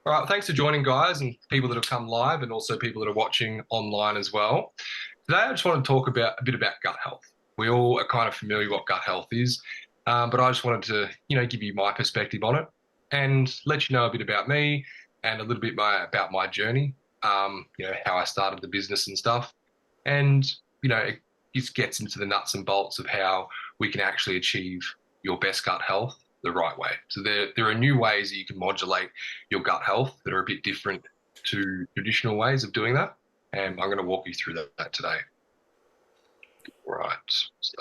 All right, thanks for joining, guys, and people that have come live, and also people that are watching online as well. Today, I just want to talk about a bit about gut health. We all are kind of familiar what gut health is, but I just wanted to, give you my perspective on it and let you know a bit about me and a little bit about my journey. How I started the business and stuff, and it just gets into the nuts and bolts of how we can actually achieve your best gut health the right way. So there are new ways that you can modulate your gut health that are a bit different to traditional ways of doing that. And I'm going to walk you through that today. Right. So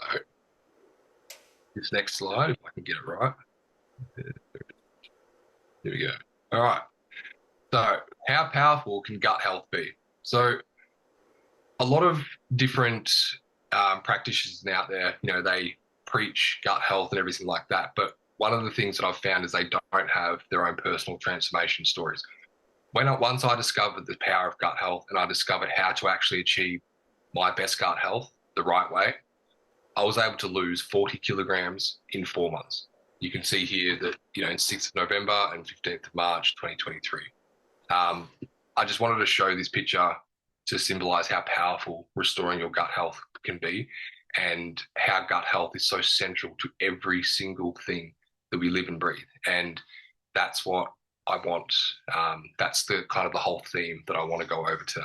this next slide, if I can get it right. There we go. All right. So how powerful can gut health be? So a lot of different practitioners out there, they preach gut health and everything like that. But one of the things that I've found is they don't have their own personal transformation stories. Once I discovered the power of gut health and I discovered how to actually achieve my best gut health the right way, I was able to lose 40 kilograms in 4 months. You can see here that, in 6th of November and 15th of March, 2023. I just wanted to show this picture to symbolize how powerful restoring your gut health can be and how gut health is so central to every single thing that we live and breathe. And that's what I want. That's the kind of the whole theme that I want to go over today.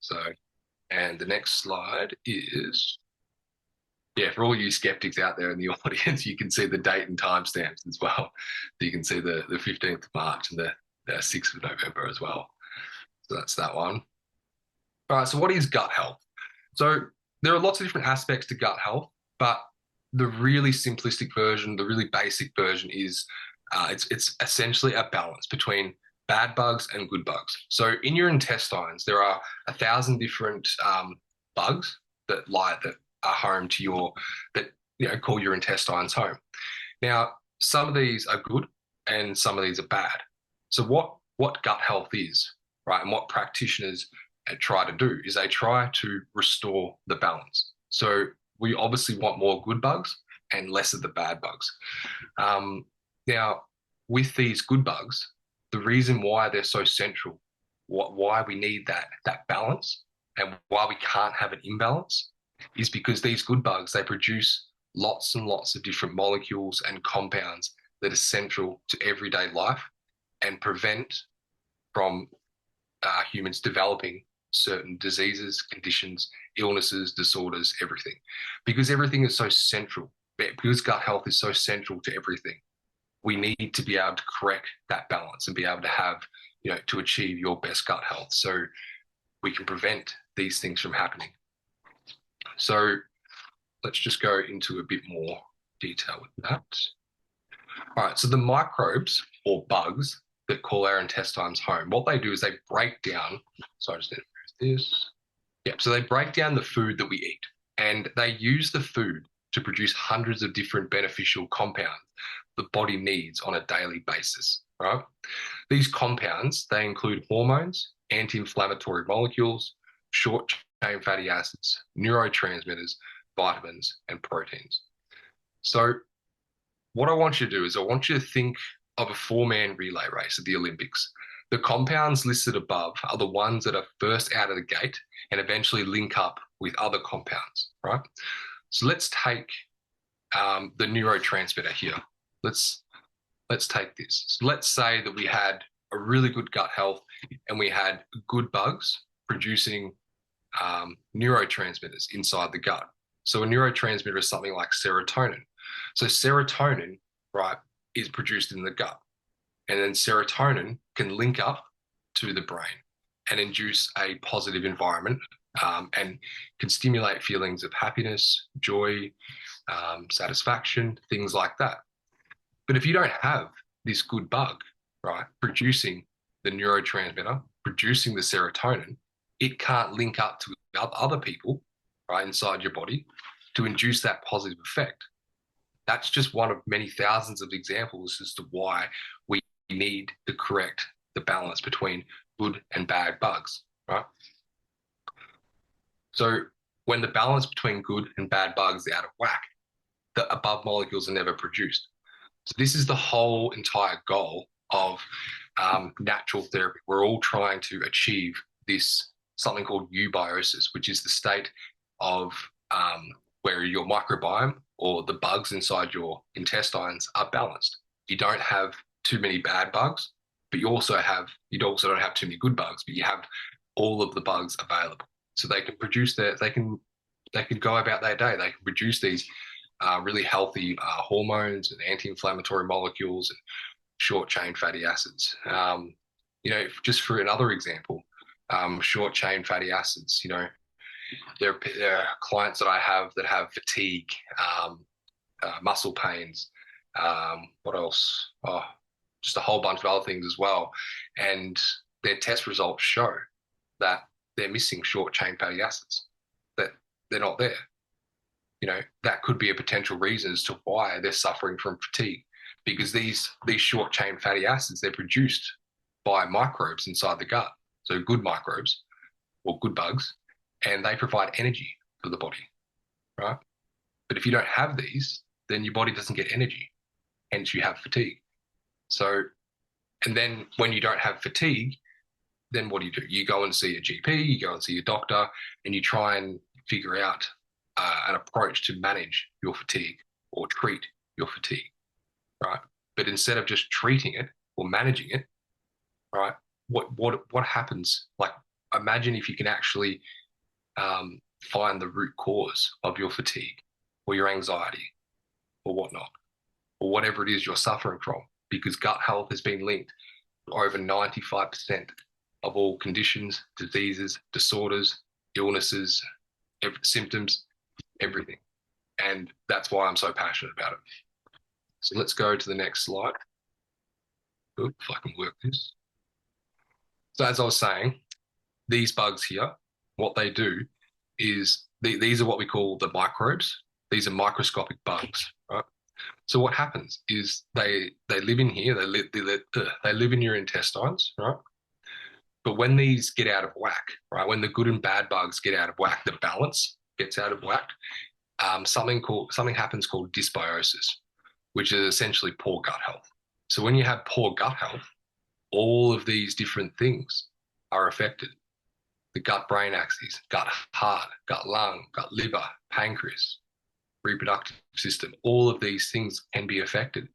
So, and the next slide is, for all you skeptics out there in the audience, you can see the date and timestamps as well. You can see the 15th of March and the 6th of November as well. So that's that one. All right, so what is gut health? So there are lots of different aspects to gut health, but the really simplistic version, the really basic version is it's essentially a balance between bad bugs and good bugs. So in your intestines, there are 1,000 different bugs that are home to call your intestines home. Now, some of these are good and some of these are bad. So what gut health is, right, and what practitioners try to do is they try to restore the balance. So we obviously want more good bugs and less of the bad bugs. Now, with these good bugs, the reason why they're so central, why we need that balance and why we can't have an imbalance is because these good bugs, they produce lots and lots of different molecules and compounds that are central to everyday life and prevent from humans developing certain diseases, conditions, illnesses, disorders, everything. Because everything is so central, because gut health is so central to everything, we need to be able to correct that balance and be able to have, to achieve your best gut health so we can prevent these things from happening. So let's just go into a bit more detail with that. All right, so the microbes or bugs that call our intestines home, what they do is they break down, so I just need to move this. So they break down the food that we eat and they use the food to produce hundreds of different beneficial compounds the body needs on a daily basis, right? These compounds, they include hormones, anti-inflammatory molecules, short-chain fatty acids, neurotransmitters, vitamins, and proteins. So what I want you to do is I want you to think of a 4-man relay race at the Olympics. The compounds listed above are the ones that are first out of the gate and eventually link up with other compounds, right? So let's take the neurotransmitter here. Let's take this. So let's say that we had a really good gut health and we had good bugs producing neurotransmitters inside the gut. So a neurotransmitter is something like serotonin. So serotonin, right, is produced in the gut. And then serotonin can link up to the brain and induce a positive environment and can stimulate feelings of happiness, joy, satisfaction, things like that. But if you don't have this good bug, right, producing the neurotransmitter, producing the serotonin, it can't link up to other people, right, inside your body to induce that positive effect. That's just one of many thousands of examples as to why we need to correct the balance between good and bad bugs, right? So when the balance between good and bad bugs is out of whack, the above molecules are never produced. So this is the whole entire goal of natural therapy. We're all trying to achieve this something called eubiosis, which is the state of where your microbiome or the bugs inside your intestines are balanced. You don't have too many bad bugs, but you also don't have too many good bugs, but you have all of the bugs available. So they can produce they can go about their day. They can produce these really healthy hormones and anti-inflammatory molecules and short chain fatty acids. Just for another example, short chain fatty acids, there are clients that I have that have fatigue, muscle pains, what else? Oh, just a whole bunch of other things as well. And their test results show that they're missing short chain fatty acids, that they're not there. That could be a potential reason as to why they're suffering from fatigue, because these short chain fatty acids, they're produced by microbes inside the gut. So good microbes or good bugs, and they provide energy for the body, right? But if you don't have these, then your body doesn't get energy, hence you have fatigue. So, and then when you don't have fatigue, then what do? You go and see a GP, you go and see a doctor, and you try and figure out an approach to manage your fatigue or treat your fatigue, right? But instead of just treating it or managing it, right? What happens? Like, imagine if you can actually find the root cause of your fatigue or your anxiety or whatnot, or whatever it is you're suffering from, because gut health has been linked to over 95% of all conditions, diseases, disorders, illnesses, symptoms, everything. And that's why I'm so passionate about it. So let's go to the next slide. Good, if I can work this. So as I was saying, these bugs here, what they do is these are what we call the microbes. These are microscopic bugs, right? So what happens is they live in here, they live in your intestines, right? But when these get out of whack, right, when the good and bad bugs get out of whack, the balance gets out of whack, something happens called dysbiosis, which is essentially poor gut health. So when you have poor gut health, all of these different things are affected. The gut-brain axis, gut heart, gut lung, gut liver, pancreas, reproductive system, all of these things can be affected,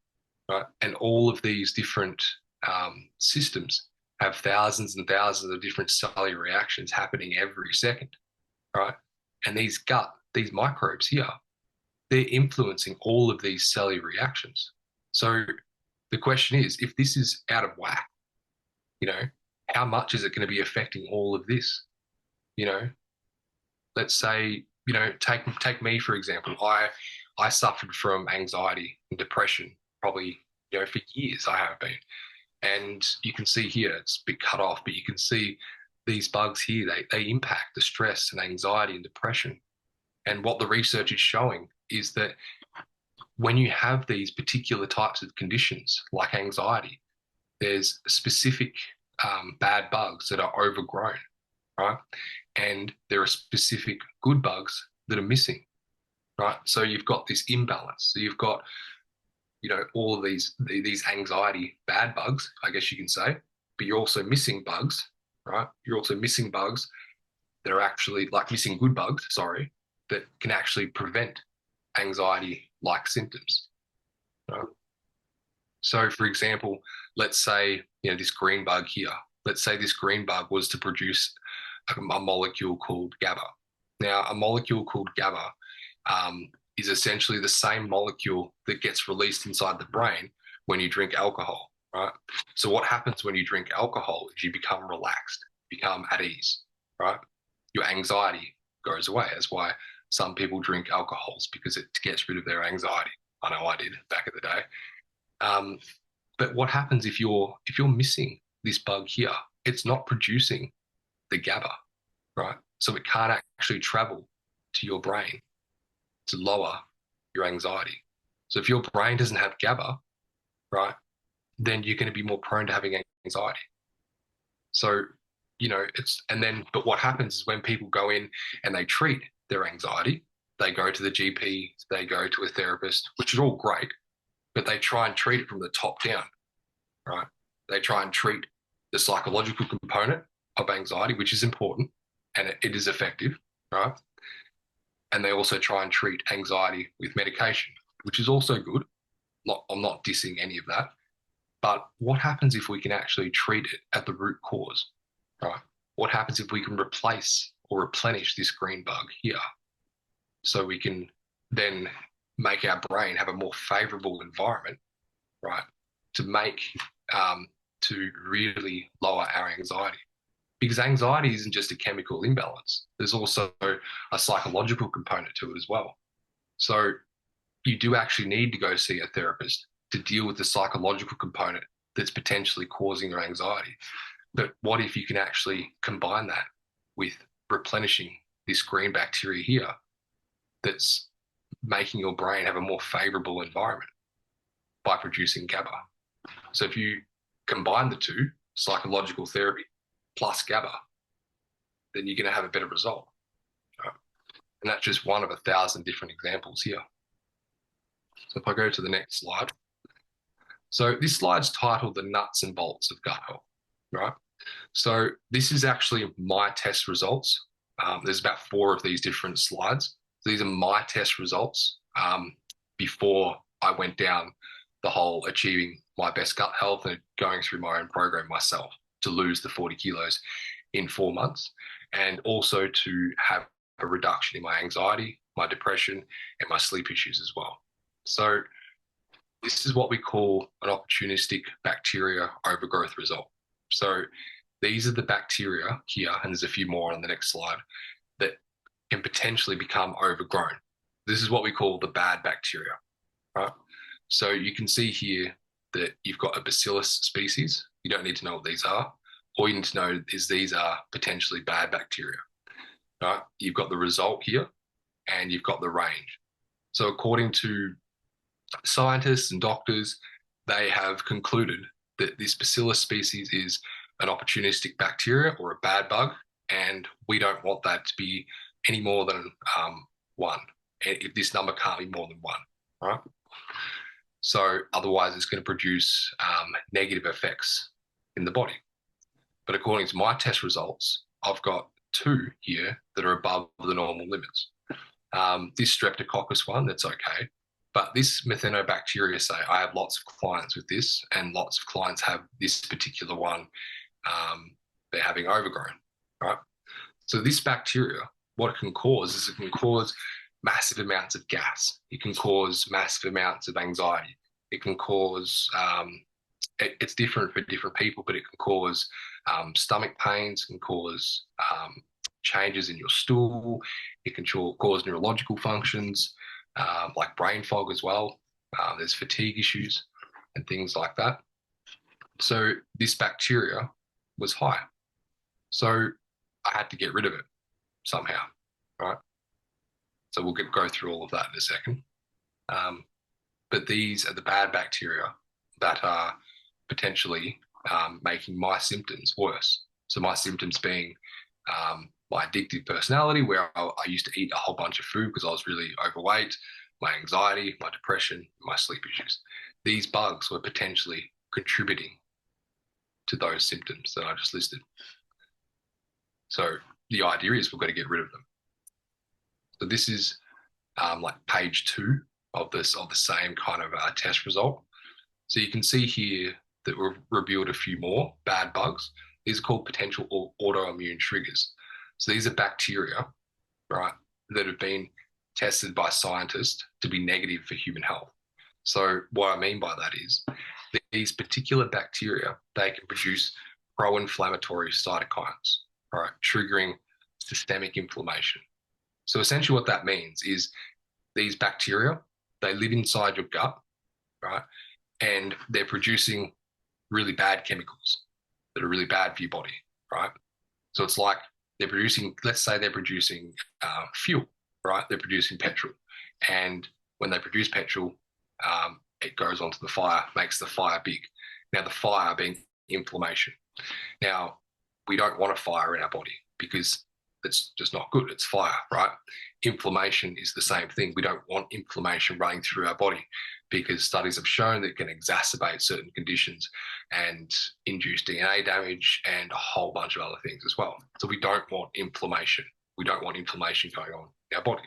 right? And all of these different systems have thousands and thousands of different cellular reactions happening every second, right? And these microbes here, they're influencing all of these cellular reactions. So the question is, if this is out of whack, how much is it going to be affecting all of this? Let's say, take me for example. I suffered from anxiety and depression probably, for years. I have been, and you can see here it's a bit cut off, but you can see these bugs here. They impact the stress and anxiety and depression. And what the research is showing is that when you have these particular types of conditions like anxiety, there's specific bad bugs that are overgrown, right? And there are specific good bugs that are missing, right? So you've got this imbalance. So you've got, all of these anxiety bad bugs, I guess you can say, but you're also missing bugs, right? You're also missing bugs that are actually like missing good bugs, sorry, that can actually prevent anxiety-like symptoms, right? So, for example, let's say, this green bug here, let's say this green bug was to produce a molecule called GABA. Now, a molecule called GABA is essentially the same molecule that gets released inside the brain when you drink alcohol, right? So what happens when you drink alcohol is you become relaxed, become at ease, right? Your anxiety goes away. That's why some people drink alcohols, because it gets rid of their anxiety. I know I did back in the day. But what happens if you're missing this bug here? It's not producing the GABA, right? So it can't actually travel to your brain to lower your anxiety. So if your brain doesn't have GABA, right, then you're going to be more prone to having anxiety. So, but what happens is when people go in and they treat their anxiety, they go to the GP, they go to a therapist, which is all great, but they try and treat it from the top down, right? they try and treat the psychological component of anxiety, which is important and it is effective, right? And they also try and treat anxiety with medication, which is also good. I'm not dissing any of that. But what happens if we can actually treat it at the root cause, right? What happens if we can replace or replenish this green bug here so we can then make our brain have a more favorable environment, right, to make, to really lower our anxiety? Because anxiety isn't just a chemical imbalance. There's also a psychological component to it as well. So you do actually need to go see a therapist to deal with the psychological component that's potentially causing your anxiety. But what if you can actually combine that with replenishing this green bacteria here that's making your brain have a more favorable environment by producing GABA? So if you combine the two, psychological therapy plus GABA, then you're going to have a better result. Right? And that's just one of 1,000 different examples here. So if I go to the next slide. So this slide's titled The Nuts and Bolts of Gut Health, right? So this is actually my test results. There's about 4 of these different slides. So these are my test results before I went down the whole achieving my best gut health and going through my own program myself to lose the 40 kilos in 4 months, and also to have a reduction in my anxiety, my depression, and my sleep issues as well. So this is what we call an opportunistic bacteria overgrowth result. So these are the bacteria here, and there's a few more on the next slide, that can potentially become overgrown. This is what we call the bad bacteria, right? So you can see here that you've got a bacillus species. You don't need to know what these are. All you need to know is these are potentially bad bacteria, right? You've got the result here and you've got the range. So according to scientists and doctors, they have concluded that this bacillus species is an opportunistic bacteria or a bad bug, and we don't want that to be any more than 1. If this number can't be more than 1, right? So otherwise it's going to produce negative effects in the body. But according to my test results, I've got 2 here that are above the normal limits. This streptococcus one, that's okay. But this methanobacteria, say, I have lots of clients with this, and lots of clients have this particular one, they're having overgrown, right? So this bacteria, what it can cause is it can cause massive amounts of gas. It can cause massive amounts of anxiety. It can cause, it's different for different people, but it can cause stomach pains, it can cause changes in your stool. It can cause neurological functions, like brain fog as well. There's fatigue issues and things like that. So this bacteria was high. So I had to get rid of it somehow, right? So we'll go through all of that in a second. But these are the bad bacteria that are potentially making my symptoms worse. So my symptoms being my addictive personality, where I used to eat a whole bunch of food because I was really overweight, my anxiety, my depression, my sleep issues. These bugs were potentially contributing to those symptoms that I just listed. So the idea is we've got to get rid of them. So this is like page 2 of the same kind of test result. So you can see here that we've revealed a few more bad bugs. These are called potential autoimmune triggers. So these are bacteria, right, that have been tested by scientists to be negative for human health. So what I mean by that is these particular bacteria, they can produce pro-inflammatory cytokines, right, triggering systemic inflammation. So essentially what that means is these bacteria, they live inside your gut, right, and they're producing really bad chemicals that are really bad for your body, right? So it's like they're producing, let's say they're producing fuel, right? They're producing petrol. And when they produce petrol, it goes onto the fire, makes the fire big. Now, the fire being inflammation. Now, we don't want a fire in our body because that's just not good. It's fire, right? Inflammation is the same thing. We don't want inflammation running through our body because studies have shown that it can exacerbate certain conditions and induce DNA damage and a whole bunch of other things as well. So we don't want inflammation. We don't want inflammation going on in our body.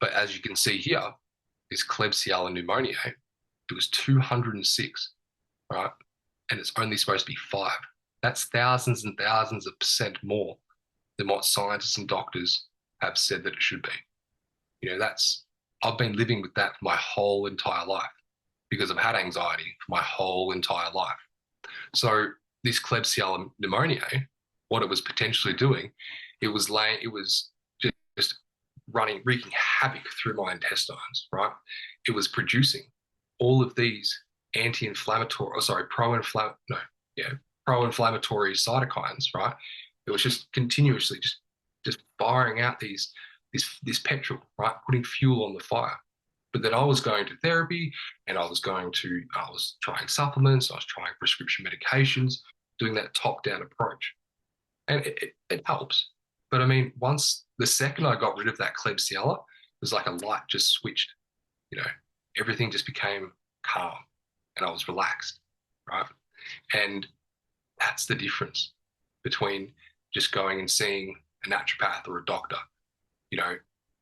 But as you can see here, this Klebsiella pneumoniae, it was 206, right? And it's only supposed to be 5. That's thousands and thousands of percent more than what scientists and doctors have said that it should be. I've been living with that for my whole entire life because I've had anxiety for my whole entire life. So this Klebsiella pneumoniae, what it was potentially doing, it was just wreaking havoc through my intestines, right? It was producing all of these pro-inflammatory cytokines, right? It was just continuously just firing out this petrol, right? Putting fuel on the fire. But then I was going to therapy and I was trying supplements, I was trying prescription medications, doing that top-down approach. And it helps. But I mean, once the second I got rid of that Klebsiella, it was like a light just switched. Everything just became calm and I was relaxed, right? And that's the difference between just going and seeing a naturopath or a doctor,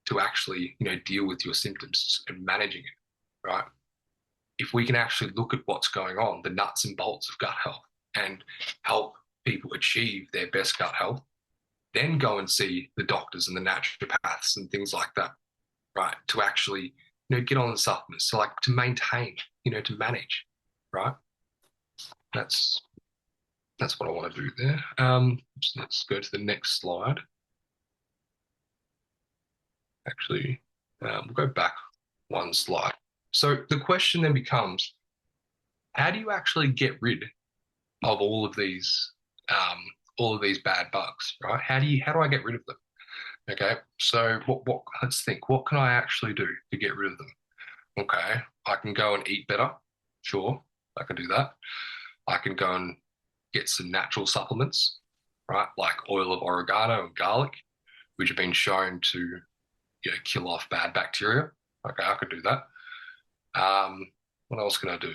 to actually, deal with your symptoms and managing it, right? If we can actually look at what's going on, the nuts and bolts of gut health, and help people achieve their best gut health, then go and see the doctors and the naturopaths and things like that, right? To actually, get on the supplements, so like to maintain, to manage, right? That's what I want to do there. So let's go to the next slide. Actually, we'll go back one slide. So the question then becomes, how do you actually get rid of all of these bad bugs, right? How do I get rid of them? Okay, so let's think, what can I actually do to get rid of them? Okay, I can go and eat better. Sure, I can do that. I can go and get some natural supplements, right? Like oil of oregano and garlic, which have been shown to, kill off bad bacteria. Okay, I could do that. What else can I do?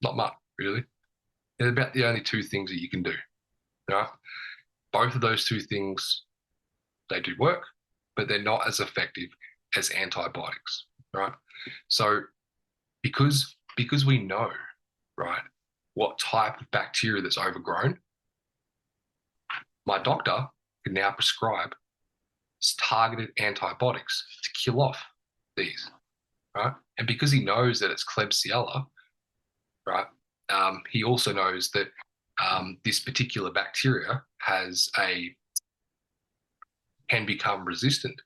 Not much, really. They're about the only 2 things that you can do, right? Both of those 2 things, they do work, but they're not as effective as antibiotics, right? So because we know, right, what type of bacteria that's overgrown, my doctor can now prescribe targeted antibiotics to kill off these, right? And because he knows that it's Klebsiella, right, he also knows that this particular bacteria can become resistant,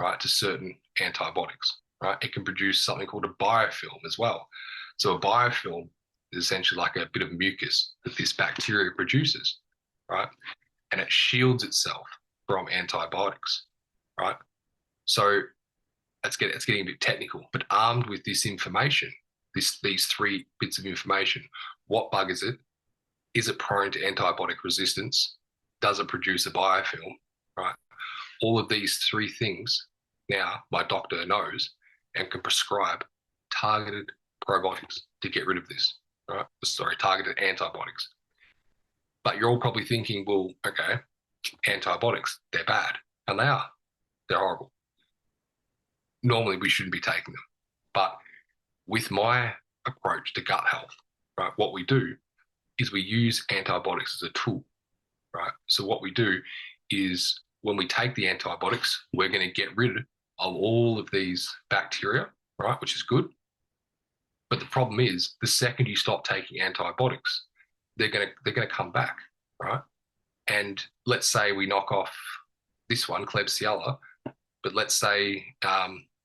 right, to certain antibiotics, right? It can produce something called a biofilm as well. So a biofilm is essentially like a bit of mucus that this bacteria produces, right? And it shields itself from antibiotics, right? So it's getting a bit technical, but armed with this information, these 3 bits of information, what bug is it? Is it prone to antibiotic resistance? Does it produce a biofilm, right? All of these 3 things, now my doctor knows and can prescribe targeted probiotics to get rid of this, right? Sorry, targeted antibiotics. But you're all probably thinking, well, okay, antibiotics, they're bad. And they are. They're horrible. Normally, we shouldn't be taking them. But with my approach to gut health, right, what we do is we use antibiotics as a tool, right? So what we do is when we take the antibiotics, we're going to get rid of all of these bacteria, right, which is good. But the problem is the second you stop taking antibiotics, they're going to come back, right? And let's say we knock off this one, Klebsiella, but let's say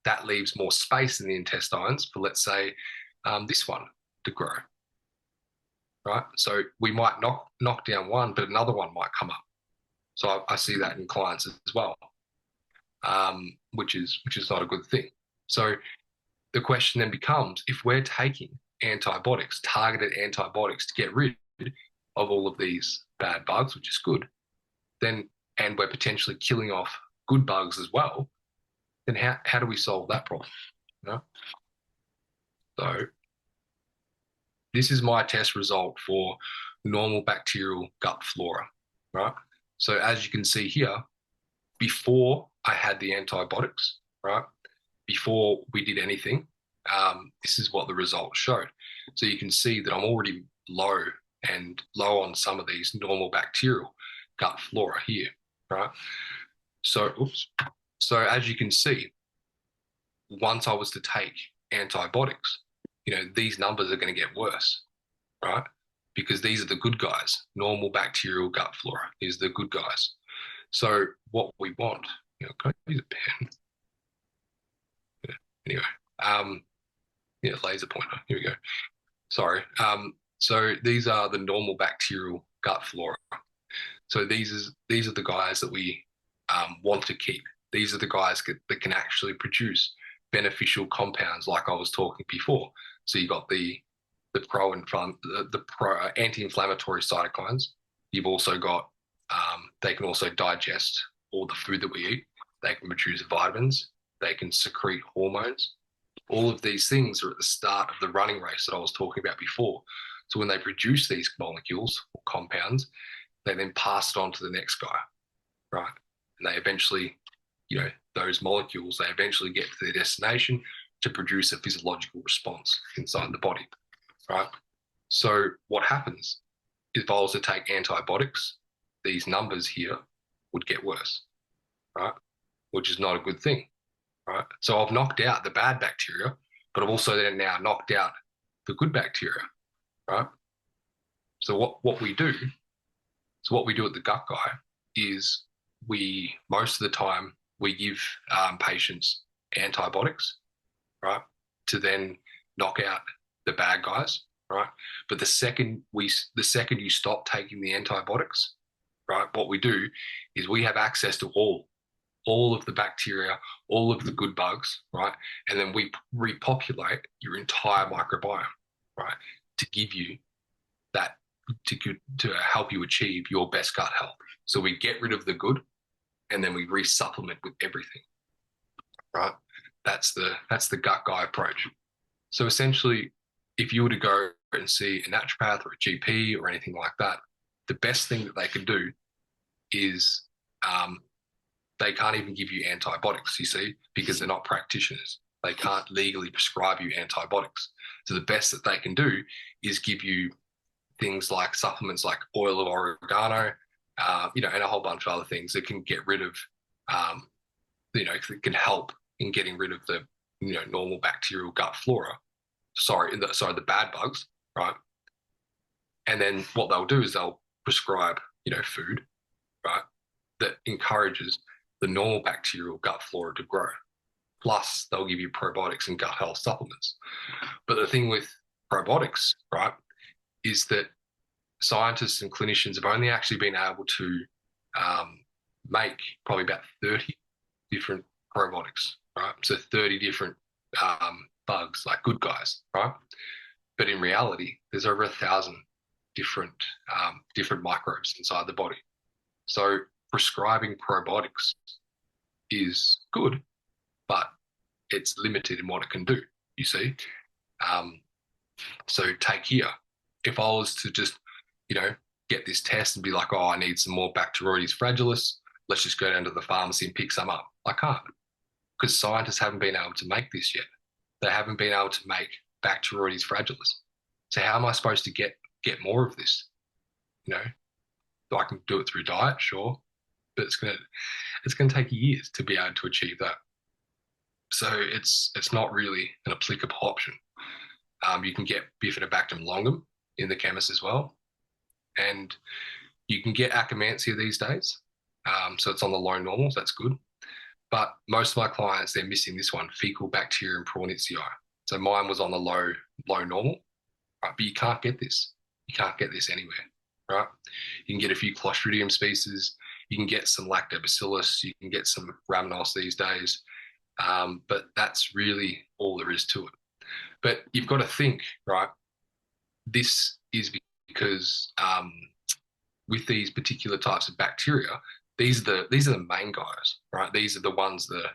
that leaves more space in the intestines for, let's say, this one to grow, right? So we might knock down one, but another one might come up. So I see that in clients as well, which is not a good thing. So the question then becomes, if we're taking antibiotics, targeted antibiotics to get rid of all of these bad bugs, which is good, then and we're potentially killing off good bugs as well, then how do we solve that problem? You know? So this is my test result for normal bacterial gut flora, right? So as you can see here, before I had the antibiotics, right? Before we did anything, this is what the results showed. So you can see that I'm already low on some of these normal bacterial gut flora here, right? So, So as you can see, once I was to take antibiotics, these numbers are going to get worse, right? Because these are the good guys, normal bacterial gut flora. These are the good guys. So what we want, can I use a pen? Yeah. Anyway, yeah, laser pointer. Here we go. Sorry. So these are the normal bacterial gut flora. So these are the guys that we want to keep. These are the guys that can actually produce beneficial compounds, like I was talking before. So you got the pro anti-inflammatory cytokines. You've also got they can also digest all the food that we eat. They can produce vitamins. They can secrete hormones. All of these things are at the start of the running race that I was talking about before. So when they produce these molecules or compounds, they then pass it on to the next guy, right? And they eventually, those molecules, they eventually get to their destination to produce a physiological response inside the body, right? So what happens if I was to take antibiotics, these numbers here would get worse, right? Which is not a good thing, right? So I've knocked out the bad bacteria, but I've also then now knocked out the good bacteria, right? So what we do at the Gut Guy is most of the time we give patients antibiotics, right, to then knock out the bad guys, right? But the second you stop taking the antibiotics, right, what we do is we have access to all of the bacteria, all of the good bugs, right? And then we repopulate your entire microbiome, right, to give you that to help you achieve your best gut health. So we get rid of the good, and then we resupplement with everything, right? That's the Gut Guy approach. So essentially, if you were to go and see a naturopath or a GP or anything like that, the best thing that they can do is they can't even give you antibiotics, you see, because they're not practitioners. They can't legally prescribe you antibiotics. So the best that they can do is give you things like supplements like oil of oregano, and a whole bunch of other things that can get rid of, that can help in getting rid of the, normal bacterial gut flora. The bad bugs, right? And then what they'll do is they'll prescribe, food, right, that encourages the normal bacterial gut flora to grow. Plus, they'll give you probiotics and gut health supplements. But the thing with probiotics, right, is that scientists and clinicians have only actually been able to make probably about 30 different probiotics, right? So 30 different bugs, like good guys, right? But in reality, there's over 1,000 different microbes inside the body. So prescribing probiotics is good, but it's limited in what it can do, you see. So take here, if I was to just, get this test and be like, oh, I need some more Bacteroides fragilis, let's just go down to the pharmacy and pick some up. I can't, because scientists haven't been able to make this yet. They haven't been able to make Bacteroides fragilis. So how am I supposed to get more of this? I can do it through diet, sure, but it's gonna take years to be able to achieve that. So it's not really an applicable option. You can get Bifidobacterium longum in the chemist as well, and you can get Akkermansia these days. So it's on the low normals. That's good. But most of my clients, they're missing this one, fecal bacterium prornitii. So mine was on the low normal, right? But you can't get this. You can't get this anywhere, right? You can get a few Clostridium species. You can get some Lactobacillus. You can get some Rhamnos these days. But that's really all there is to it. But you've got to think, right? This is because with these particular types of bacteria, these are the main guys, right? These are the ones the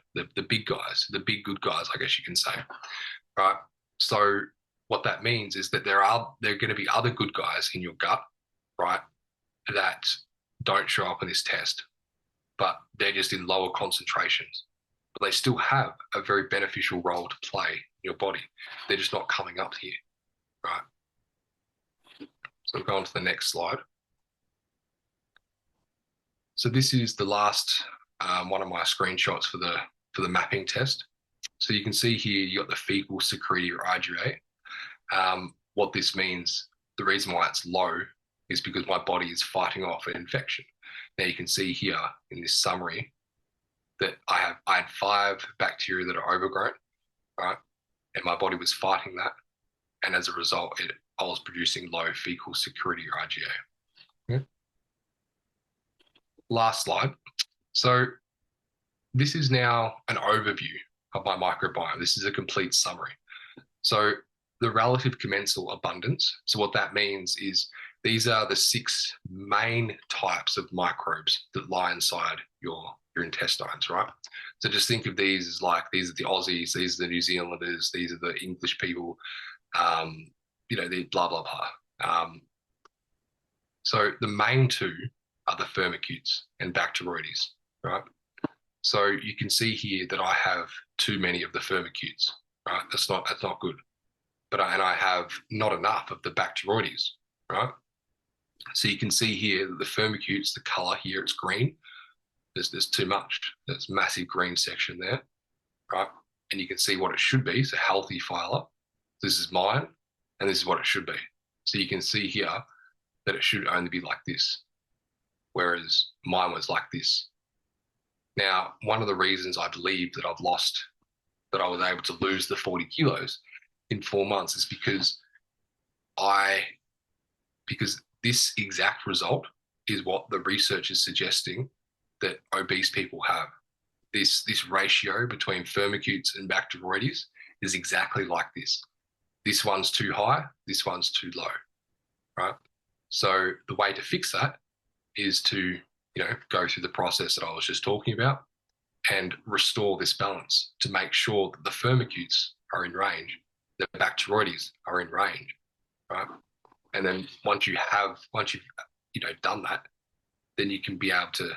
big guys, the big good guys, I guess you can say, right? So what that means is that there are going to be other good guys in your gut, right, that don't show up in this test, but they're just in lower concentrations. But they still have a very beneficial role to play in your body. They're just not coming up here, right? So we'll go on to the next slide. So this is the last one of my screenshots for the mapping test. So you can see here you got the fecal secrety or IgA. What this means, the reason why it's low is because my body is fighting off an infection. Now you can see here in this summary that I had 5 bacteria that are overgrown, right? And my body was fighting that. And as a result, I was producing low fecal secrety or IgA. Yeah. Last slide. So this is now an overview of my microbiome. This is a complete summary. So the relative commensal abundance. So what that means is these are the 6 main types of microbes that lie inside your intestines, right? So just think of these as like, these are the Aussies, these are the New Zealanders, these are the English people, the blah, blah, blah. So the main 2 are the firmicutes and Bacteroides, right? So you can see here that I have too many of the firmicutes, right? That's not good. But I have not enough of the Bacteroides, right? So you can see here that the firmicutes, the color here, it's green. There's too much. There's massive green section there, right? And you can see what it should be. It's a healthy phyla. This is mine, and this is what it should be. So you can see here that it should only be like this, whereas mine was like this. Now, one of the reasons I believe that I was able to lose the 40 kilos in 4 months is because this exact result is what the research is suggesting that obese people have. This ratio between firmicutes and Bacteroides is exactly like this. This one's too high, this one's too low, right? So the way to fix that is to, go through the process that I was just talking about and restore this balance to make sure that the firmicutes are in range, the Bacteroides are in range, right? And then once you've done that, then you can be able to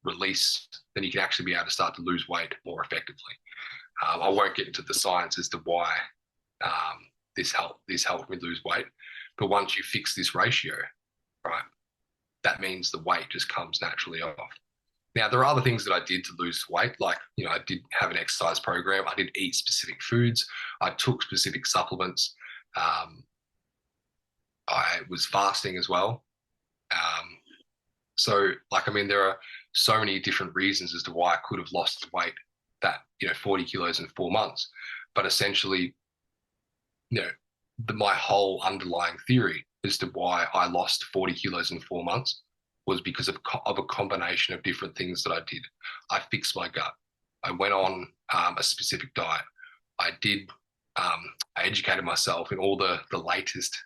release. Then you can actually be able to start to lose weight more effectively. I won't get into the science as to why this helped me lose weight, but once you fix this ratio, right, that means the weight just comes naturally off. Now, there are other things that I did to lose weight, like, I did have an exercise program. I did eat specific foods. I took specific supplements. I was fasting as well. There are so many different reasons as to why I could have lost weight, that, 40 kilos in 4 months. But essentially, my whole underlying theory as to why I lost 40 kilos in 4 months was because of a combination of different things that I did. I fixed my gut. I went on a specific diet. I educated myself in all the latest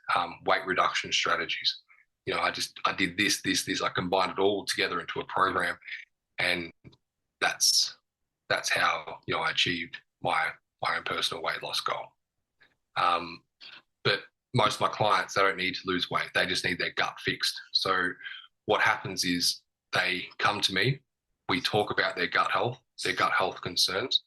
weight reduction strategies. I did this. I combined it all together into a program, and that's how I achieved my own personal weight loss goal. But most of my clients, they don't need to lose weight. They just need their gut fixed. So what happens is they come to me, we talk about their gut health concerns,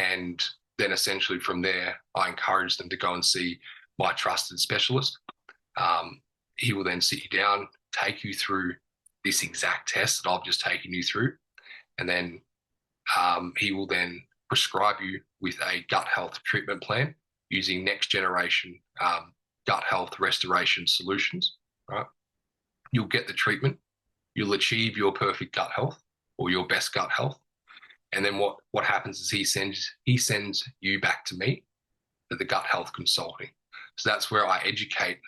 and then essentially from there, I encourage them to go and see my trusted specialist. He will then sit you down, take you through this exact test that I've just taken you through, and then he will then prescribe you with a gut health treatment plan using next generation gut health restoration solutions, right? You'll get the treatment, you'll achieve your perfect gut health or your best gut health. And then what happens is he sends you back to me for the gut health consulting. So that's where I educate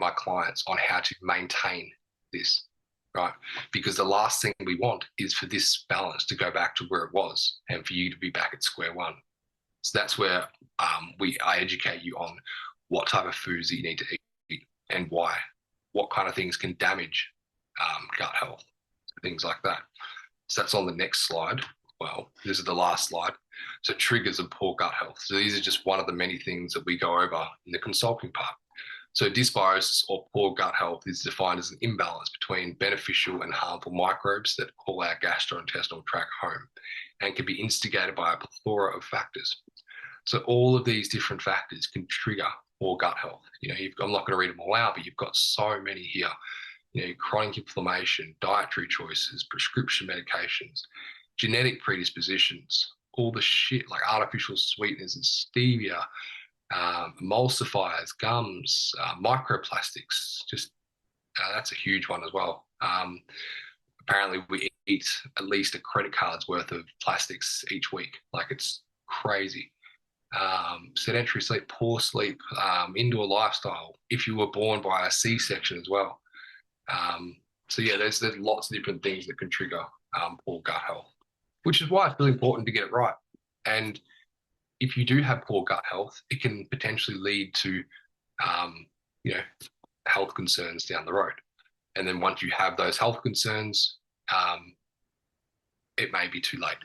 my clients on how to maintain this, right? Because the last thing we want is for this balance to go back to where it was and for you to be back at square one. So that's where I educate you on what type of foods that you need to eat and why. what kind of things can damage gut health, things like that. So that's on the next slide. Well, this is the last slide. So triggers of poor gut health. So these are just one of the many things that we go over in the consulting part. So dysbiosis or poor gut health is defined as an imbalance between beneficial and harmful microbes that call our gastrointestinal tract home and can be instigated by a plethora of factors. So all of these different factors can trigger poor gut health. I'm not going to read them all out, but you've got so many here. Chronic inflammation, dietary choices, prescription medications, genetic predispositions, all the shit like artificial sweeteners and stevia, emulsifiers, gums, microplastics. That's a huge one as well. Apparently, we eat at least a credit card's worth of plastics each week. Like, it's crazy. Sedentary sleep, poor sleep, indoor lifestyle. If you were born by a C-section as well. So yeah, there's lots of different things that can trigger poor gut health, which is why it's really important to get it right. And if you do have poor gut health, it can potentially lead to, health concerns down the road. And then once you have those health concerns, it may be too late.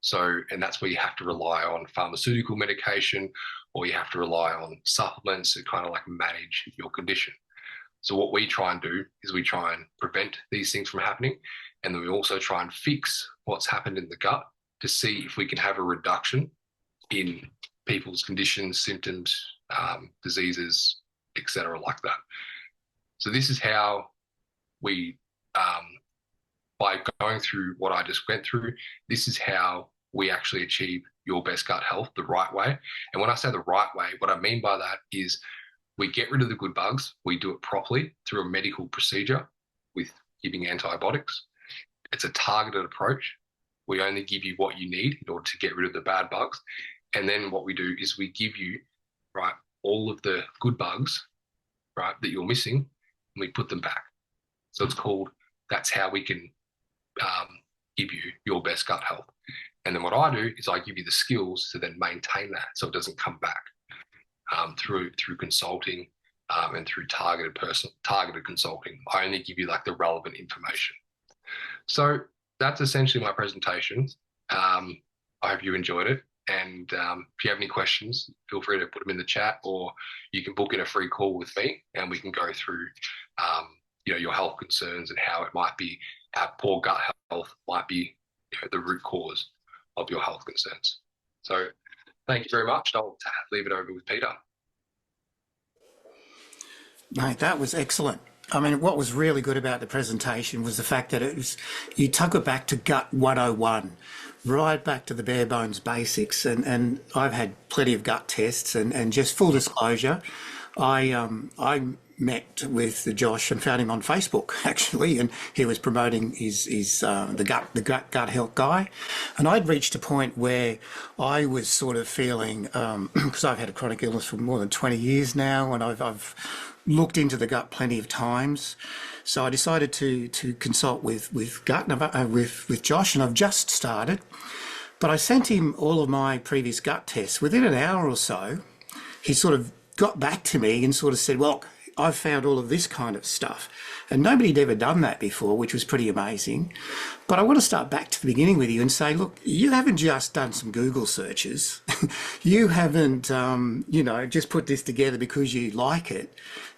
So, and that's where you have to rely on pharmaceutical medication, or you have to rely on supplements to kind of like manage your condition. So what we try and do is we try and prevent these things from happening. And then we also try and fix what's happened in the gut to see if we can have a reduction in people's conditions, symptoms, diseases, etc., like that. So this is how we, by going through what I just went through, this is how we actually achieve your best gut health the right way. And when I say the right way, what I mean by that is we get rid of the good bugs. We do it properly through a medical procedure with giving antibiotics. It's a targeted approach. We only give you what you need in order to get rid of the bad bugs. And then what we do is we give you, right, all of the good bugs, right, that you're missing, and we put them back. So it's called, that's how we can give you your best gut health. And then what I do is I give you the skills to then maintain that so it doesn't come back through consulting and through targeted consulting. I only give you like the relevant information. So that's essentially my presentation. I hope you enjoyed it. And if you have any questions, feel free to put them in the chat, or you can book in a free call with me and we can go through your health concerns and how it might be, how poor gut health might be the root cause of your health concerns. So thank you very much. I'll leave it over with Peter. Mate, that was excellent. I mean, what was really good about the presentation was the fact that you took it back to gut 101, right back to the bare bones basics. And I've had plenty of gut tests, and just full disclosure, I met with Josh and found him on Facebook actually, and he was promoting the gut health guy, and I'd reached a point where I was sort of feeling because I've had a chronic illness for more than 20 years now, and I've looked into the gut plenty of times. So I decided to consult with Josh, and I've just started. But I sent him all of my previous gut tests. Within an hour or so, he sort of got back to me and sort of said, well, I've found all of this kind of stuff. And nobody had ever done that before, which was pretty amazing. But I want to start back to the beginning with you and say, look, you haven't just done some Google searches. You haven't, just put this together because you like it.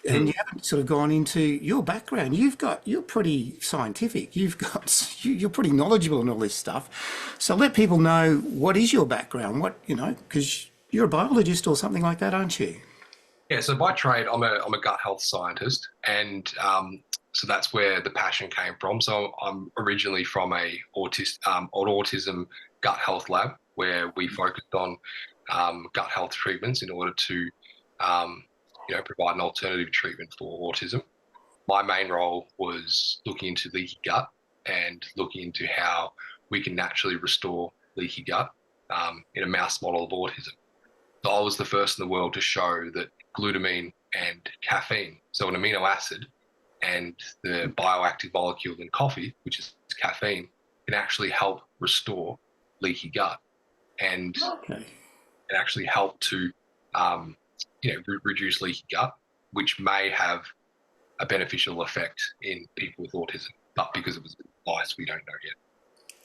And you haven't sort of gone into your background. You're pretty scientific. You're pretty knowledgeable in all this stuff. So let people know, what is your background? Because you're a biologist or something like that, aren't you? Yeah, so by trade, I'm a gut health scientist, and so that's where the passion came from. So I'm originally from an autism gut health lab, where we focused on gut health treatments in order to provide an alternative treatment for autism. My main role was looking into leaky gut and looking into how we can naturally restore leaky gut in a mouse model of autism. So I was the first in the world to show that glutamine and caffeine, so an amino acid, and the bioactive molecule in coffee, which is caffeine, can actually help restore leaky gut and actually help to reduce leaky gut, which may have a beneficial effect in people with autism. But because it was advice, we don't know yet.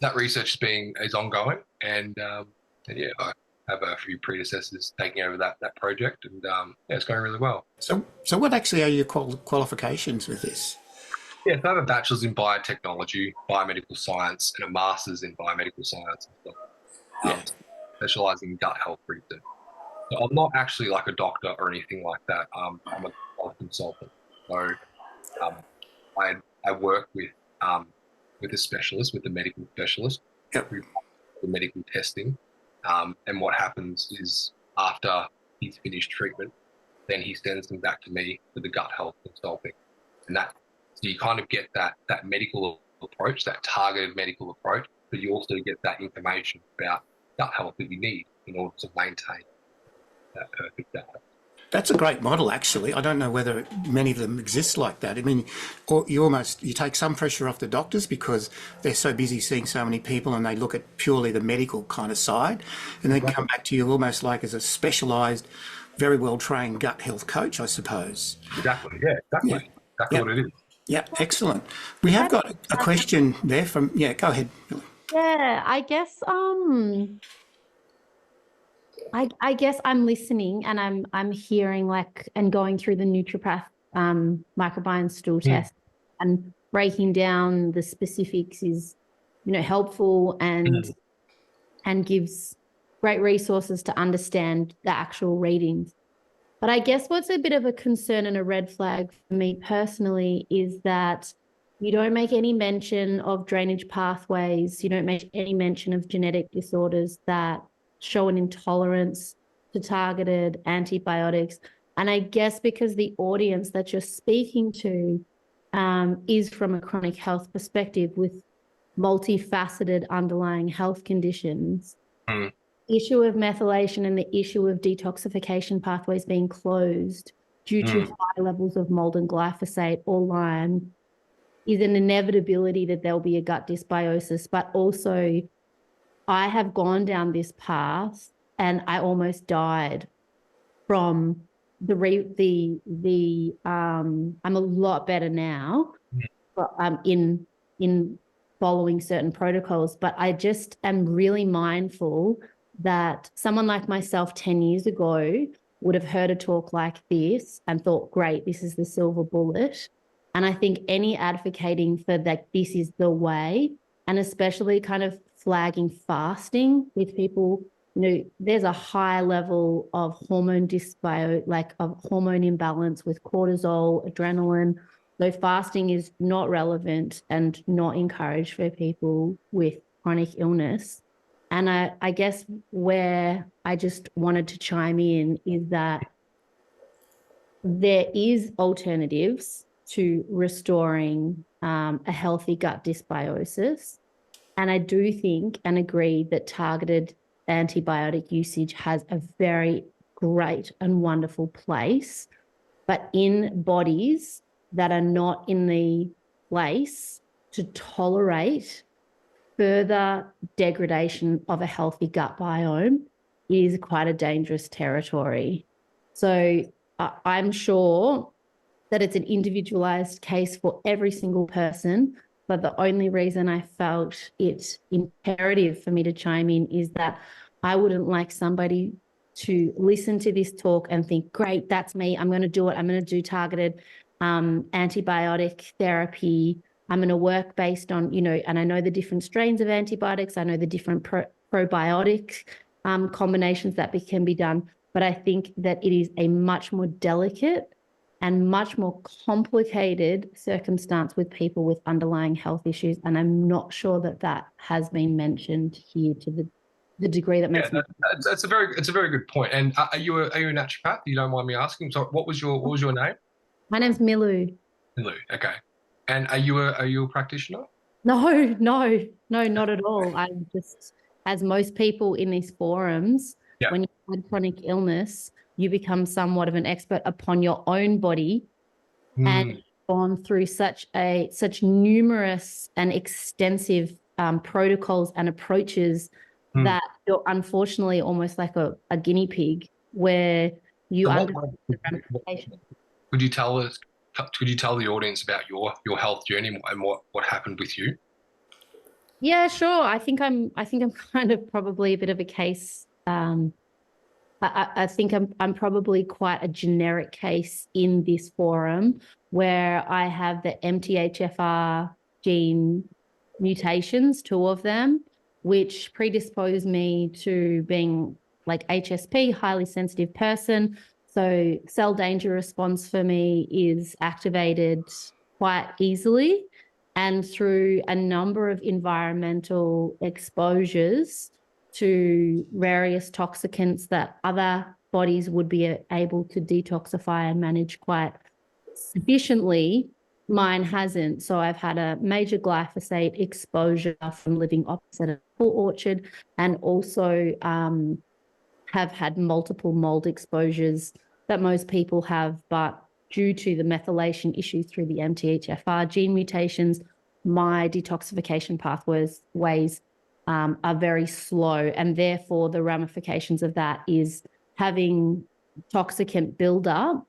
That research is ongoing, and yeah, I have a few predecessors taking over that project, and yeah, it's going really well. So what actually are your qualifications with this? Yeah, so I have a bachelor's in biotechnology, biomedical science, and a master's in biomedical science, Yeah. specialising in gut health research. So I'm not actually like a doctor or anything like that. I'm a health consultant. So um, I I work with a specialist, with a medical specialist, Yep. who does the medical testing. And what happens is after he's finished treatment, then he sends them back to me for the gut health consulting, and that so you kind of get that medical approach, that targeted medical approach, but you also get that information about gut health that you need in order to maintain that perfect gut health. That's a great model, actually. I don't know whether many of them exist like that. I mean, or you take some pressure off the doctors because they're so busy seeing so many people, and they look at purely the medical kind of side, and then come back to you almost like as a specialised, very well trained gut health coach, I suppose. Exactly. Yeah. Exactly. Yeah. Exactly Yep. what it is. Yeah, excellent. We have got a question there from, yeah, go ahead. Yeah, I guess I'm listening and I'm hearing like and going through the naturopath microbiome stool test and breaking down the specifics is, helpful and gives great resources to understand the actual readings. But I guess what's a bit of a concern and a red flag for me personally is that you don't make any mention of drainage pathways. You don't make any mention of genetic disorders that show an intolerance to targeted antibiotics. And I guess because the audience that you're speaking to is from a chronic health perspective with multifaceted underlying health conditions, issue of methylation and the issue of detoxification pathways being closed due to high levels of mold and glyphosate or Lyme is an inevitability that there'll be a gut dysbiosis. But also, I have gone down this path and I almost died from I'm a lot better now, but in following certain protocols. But I just am really mindful that someone like myself 10 years ago would have heard a talk like this and thought, great, this is the silver bullet. And I think any advocating for that, this is the way, and especially kind of flagging fasting with people, there's a high level of hormone of hormone imbalance with cortisol, adrenaline. So fasting is not relevant and not encouraged for people with chronic illness. And I guess where I just wanted to chime in is that there is alternatives to restoring a healthy gut dysbiosis. And I do think and agree that targeted antibiotic usage has a very great and wonderful place, but in bodies that are not in the place to tolerate further degradation of a healthy gut biome is quite a dangerous territory. So I'm sure that it's an individualized case for every single person, but the only reason I felt it imperative for me to chime in is that I wouldn't like somebody to listen to this talk and think, great, that's me, I'm going to do it, I'm going to do targeted antibiotic therapy, I'm going to work based on, and I know the different strains of antibiotics, I know the different probiotic combinations that can be done, but I think that it is a much more delicate and much more complicated circumstance with people with underlying health issues. And I'm not sure that has been mentioned here to the degree that makes it's a very good point. And are you a naturopath? You don't mind me asking? So what was your name? My name's Milu. Milu. Okay. And are you a practitioner? No, not at all. I'm just, as most people in these forums, when you have chronic illness, you become somewhat of an expert upon your own body and gone through such numerous and extensive protocols and approaches that you're unfortunately almost like a guinea pig where you understand the ramifications. Could you tell us could you tell the audience about your health journey and what happened with you? Yeah, sure. I think I'm kind of probably a bit of a case. I think I'm probably quite a generic case in this forum where I have the MTHFR gene mutations, two of them, which predispose me to being like HSP, highly sensitive person. So cell danger response for me is activated quite easily. And through a number of environmental exposures to various toxicants that other bodies would be able to detoxify and manage quite sufficiently, mine hasn't. So I've had a major glyphosate exposure from living opposite a full orchard, and also have had multiple mold exposures that most people have, but due to the methylation issue through the MTHFR gene mutations, my detoxification pathways are very slow, and therefore the ramifications of that is having toxicant buildup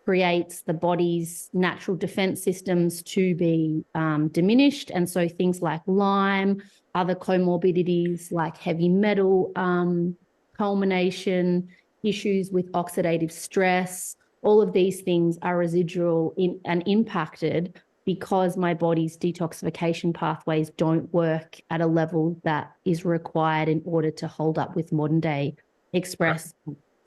creates the body's natural defense systems to be diminished. And so things like Lyme, other comorbidities like heavy metal culmination, issues with oxidative stress, all of these things are residual and impacted because my body's detoxification pathways don't work at a level that is required in order to hold up with modern day express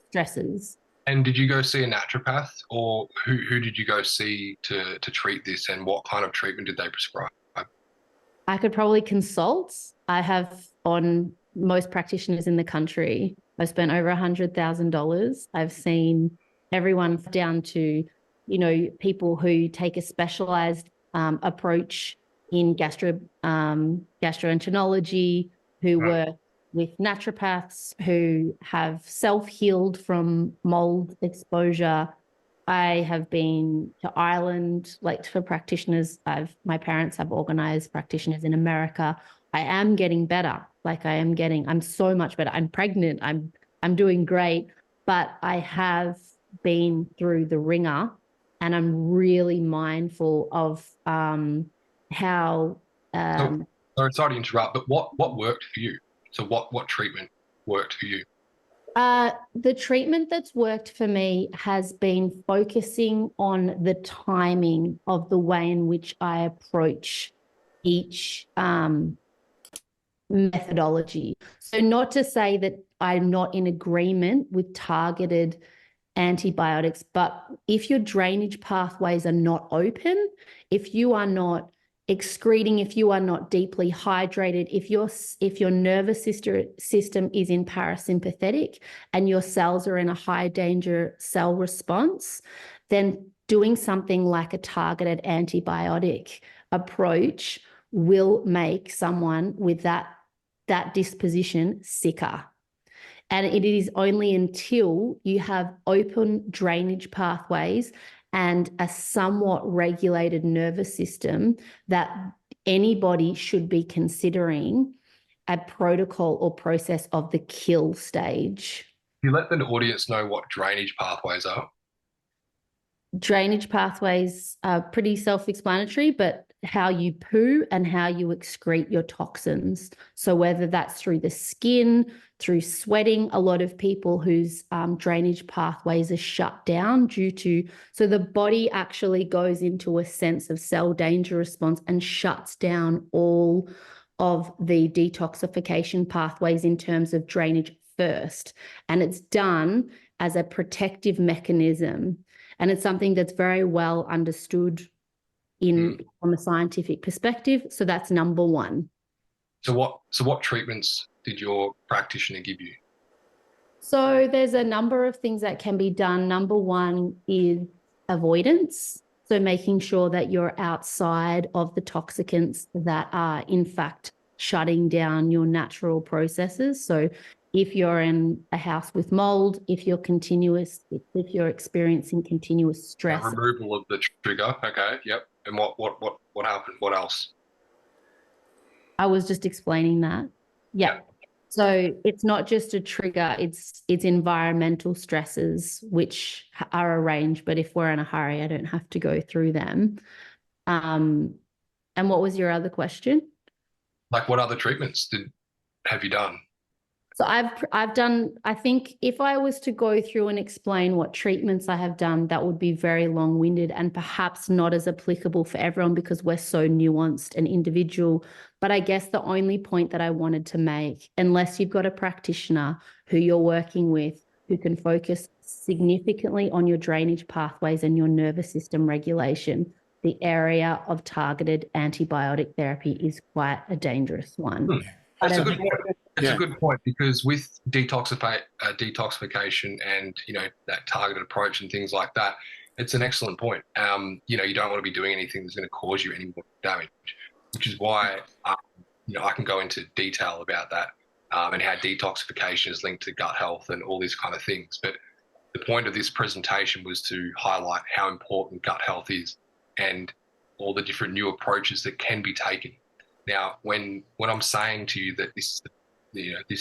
stresses. And did you go see a naturopath, or who did you go see to treat this, and what kind of treatment did they prescribe? I could probably consult. I have on most practitioners in the country. I've spent over $100,000. I've seen everyone down to, people who take a specialized approach in gastroenterology, who work with naturopaths, who have self-healed from mold exposure. I have been to Ireland, like for practitioners. My parents have organized practitioners in America. I am getting better. I'm so much better. I'm pregnant. I'm doing great, but I have been through the ringer, and I'm really mindful of how. Sorry to interrupt, but what worked for you? So what treatment worked for you? The treatment that's worked for me has been focusing on the timing of the way in which I approach each methodology. So not to say that I'm not in agreement with targeted antibiotics, but if your drainage pathways are not open, if you are not excreting, if you are not deeply hydrated, if your nervous system is in parasympathetic and your cells are in a high danger cell response, then doing something like a targeted antibiotic approach will make someone with that disposition sicker. And it is only until you have open drainage pathways and a somewhat regulated nervous system that anybody should be considering a protocol or process of the kill stage. You let the audience know what drainage pathways are. Drainage pathways are pretty self-explanatory, but how you poo and how you excrete your toxins. So whether that's through the skin, through sweating, a lot of people whose drainage pathways are shut down so the body actually goes into a sense of cell danger response and shuts down all of the detoxification pathways in terms of drainage first. And it's done as a protective mechanism. And it's something that's very well understood from a scientific perspective. So that's number one. So what treatments did your practitioner give you? So there's a number of things that can be done. Number one is avoidance. So making sure that you're outside of the toxicants that are in fact shutting down your natural processes. So if you're in a house with mold, if you're experiencing continuous stress. Removal of the trigger. Okay. Yep. And what happened? What else? I was just explaining that. Yeah. So it's not just a trigger, it's environmental stresses which are arranged, but if we're in a hurry, I don't have to go through them. And what was your other question? Like, what other treatments have you done? So I've done, I think if I was to go through and explain what treatments I have done, that would be very long-winded and perhaps not as applicable for everyone because we're so nuanced and individual. But I guess the only point that I wanted to make, unless you've got a practitioner who you're working with who can focus significantly on your drainage pathways and your nervous system regulation, the area of targeted antibiotic therapy is quite a dangerous one. That's a good point. It's a good point because with detoxification and, you know, that targeted approach and things like that, it's an excellent point. You know, you don't want to be doing anything that's going to cause you any more damage, which is why, you know, I can go into detail about that and how detoxification is linked to gut health and all these kind of things. But the point of this presentation was to highlight how important gut health is and all the different new approaches that can be taken. Now, when I'm saying to you that this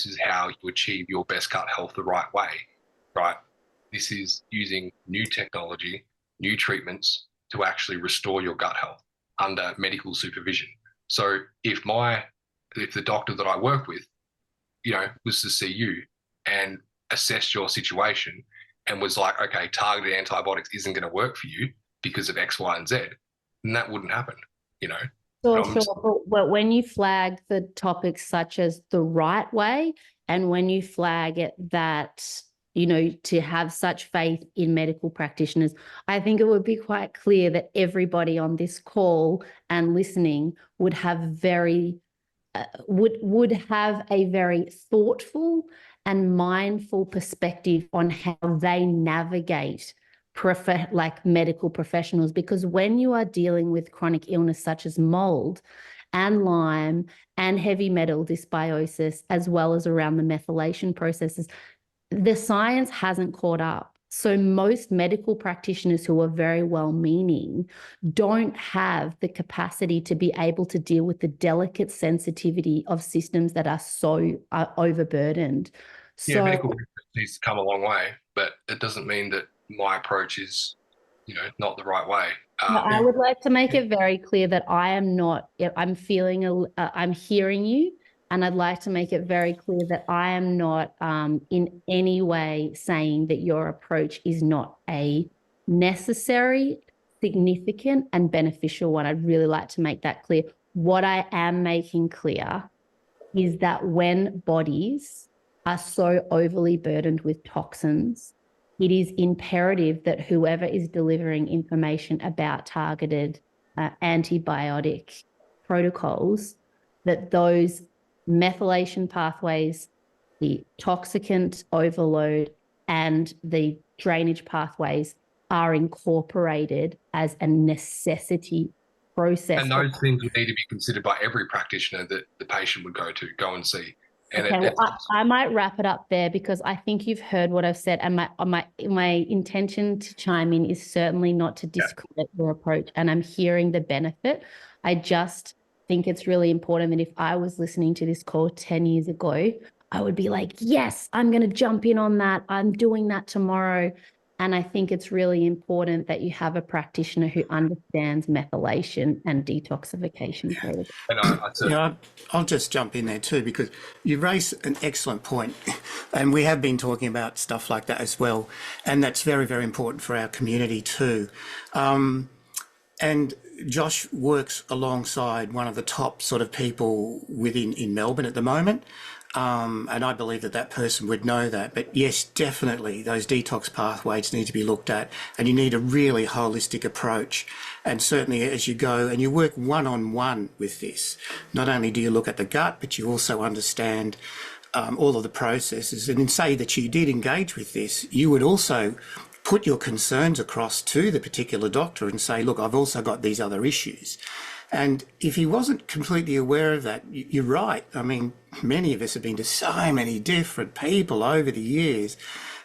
is how you achieve your best gut health the right way, right? This is using new technology, new treatments to actually restore your gut health under medical supervision. So if the doctor that I work with, you know, was to see you and assess your situation and was like, okay, targeted antibiotics isn't going to work for you because of X, Y, and Z, then that wouldn't happen, you know? Sure. But when you flag the topics such as the right way, and when you flag it that, you know, to have such faith in medical practitioners, I think it would be quite clear that everybody on this call and listening would have would have a very thoughtful and mindful perspective on how they navigate like medical professionals, because when you are dealing with chronic illness such as mold and Lyme and heavy metal dysbiosis, as well as around the methylation processes, the science hasn't caught up. So most medical practitioners who are very well-meaning don't have the capacity to be able to deal with the delicate sensitivity of systems that are so overburdened. Yeah, medical needs to come a long way, but it doesn't mean that my approach is, you know, not the right way. I would like to make it very clear that I am not, I'm hearing you, and I'd like to make it very clear that I am not in any way saying that your approach is not a necessary, significant, and beneficial one. I'd really like to make that clear. What I am making clear is that when bodies are so overly burdened with toxins, it is imperative that whoever is delivering information about targeted antibiotic protocols, that those methylation pathways, the toxicant overload, and the drainage pathways are incorporated as a necessity process. And those things would need to be considered by every practitioner that the patient would go and see. And okay, I might wrap it up there because I think you've heard what I've said, and my intention to chime in is certainly not to discredit your approach, and I'm hearing the benefit. I just think it's really important that if I was listening to this call 10 years ago, I would be like, yes, I'm going to jump in on that. I'm doing that tomorrow. And I think it's really important that you have a practitioner who understands methylation and detoxification. I'll just jump in there too, because you raise an excellent point, and we have been talking about stuff like that as well, and that's very, very important for our community too. And Josh works alongside one of the top sort of people in Melbourne at the moment. And I believe that person would know that. But yes, definitely those detox pathways need to be looked at, and you need a really holistic approach. And certainly as you go and you work one-on-one with this, not only do you look at the gut, but you also understand all of the processes. And in say that you did engage with this, you would also put your concerns across to the particular doctor and say, look, I've also got these other issues. And if he wasn't completely aware of that, you're right. I mean, many of us have been to so many different people over the years,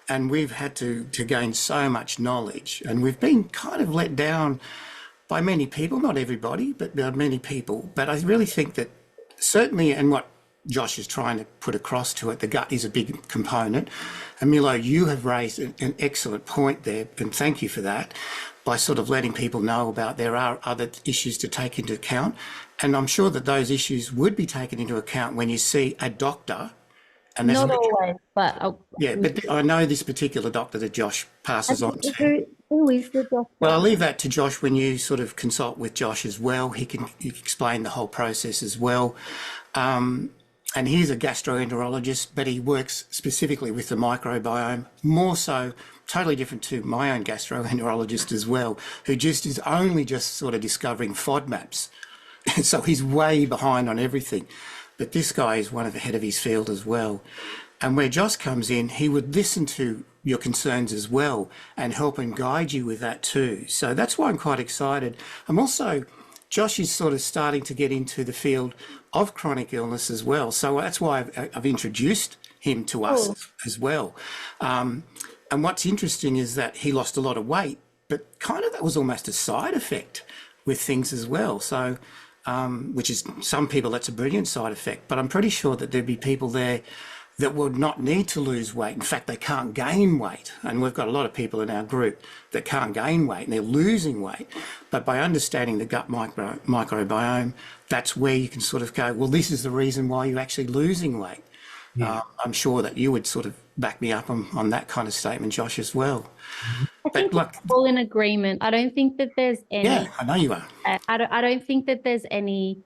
and we've had to gain so much knowledge. And we've been kind of let down by many people, not everybody, but many people. But I really think that certainly, and what Josh is trying to put across to it. The gut is a big component. And Milo, you have raised an excellent point there, and thank you for that, by sort of letting people know about there are other issues to take into account. And I'm sure that those issues would be taken into account when you see a doctor. And there's Not always, but yeah, but I know this particular doctor that Josh passes on to. who is the doctor? Well, I'll leave that to Josh when you sort of consult with Josh as well. He can explain the whole process as well. And he's a gastroenterologist, but he works specifically with the microbiome, more so, totally different to my own gastroenterologist as well, who just is only just sort of discovering FODMAPs. So he's way behind on everything. But this guy is one of the head of his field as well. And where Josh comes in, he would listen to your concerns as well and help and guide you with that too. So that's why I'm quite excited. I'm also, Josh is sort of starting to get into the field of chronic illness as well. So that's why I've introduced him to us as well. And what's interesting is that he lost a lot of weight, but kind of that was almost a side effect with things as well. So, which is some people, that's a brilliant side effect, but I'm pretty sure that there'd be people there that would not need to lose weight. In fact, they can't gain weight. And we've got a lot of people in our group that can't gain weight and they're losing weight. But by understanding the gut microbiome, that's where you can sort of go, well, this is the reason why you're actually losing weight. Yeah. I'm sure that you would sort of back me up on that kind of statement, Josh, as well. I think we're all in agreement. I don't think that there's any... Yeah, I know you are. I don't think that there's any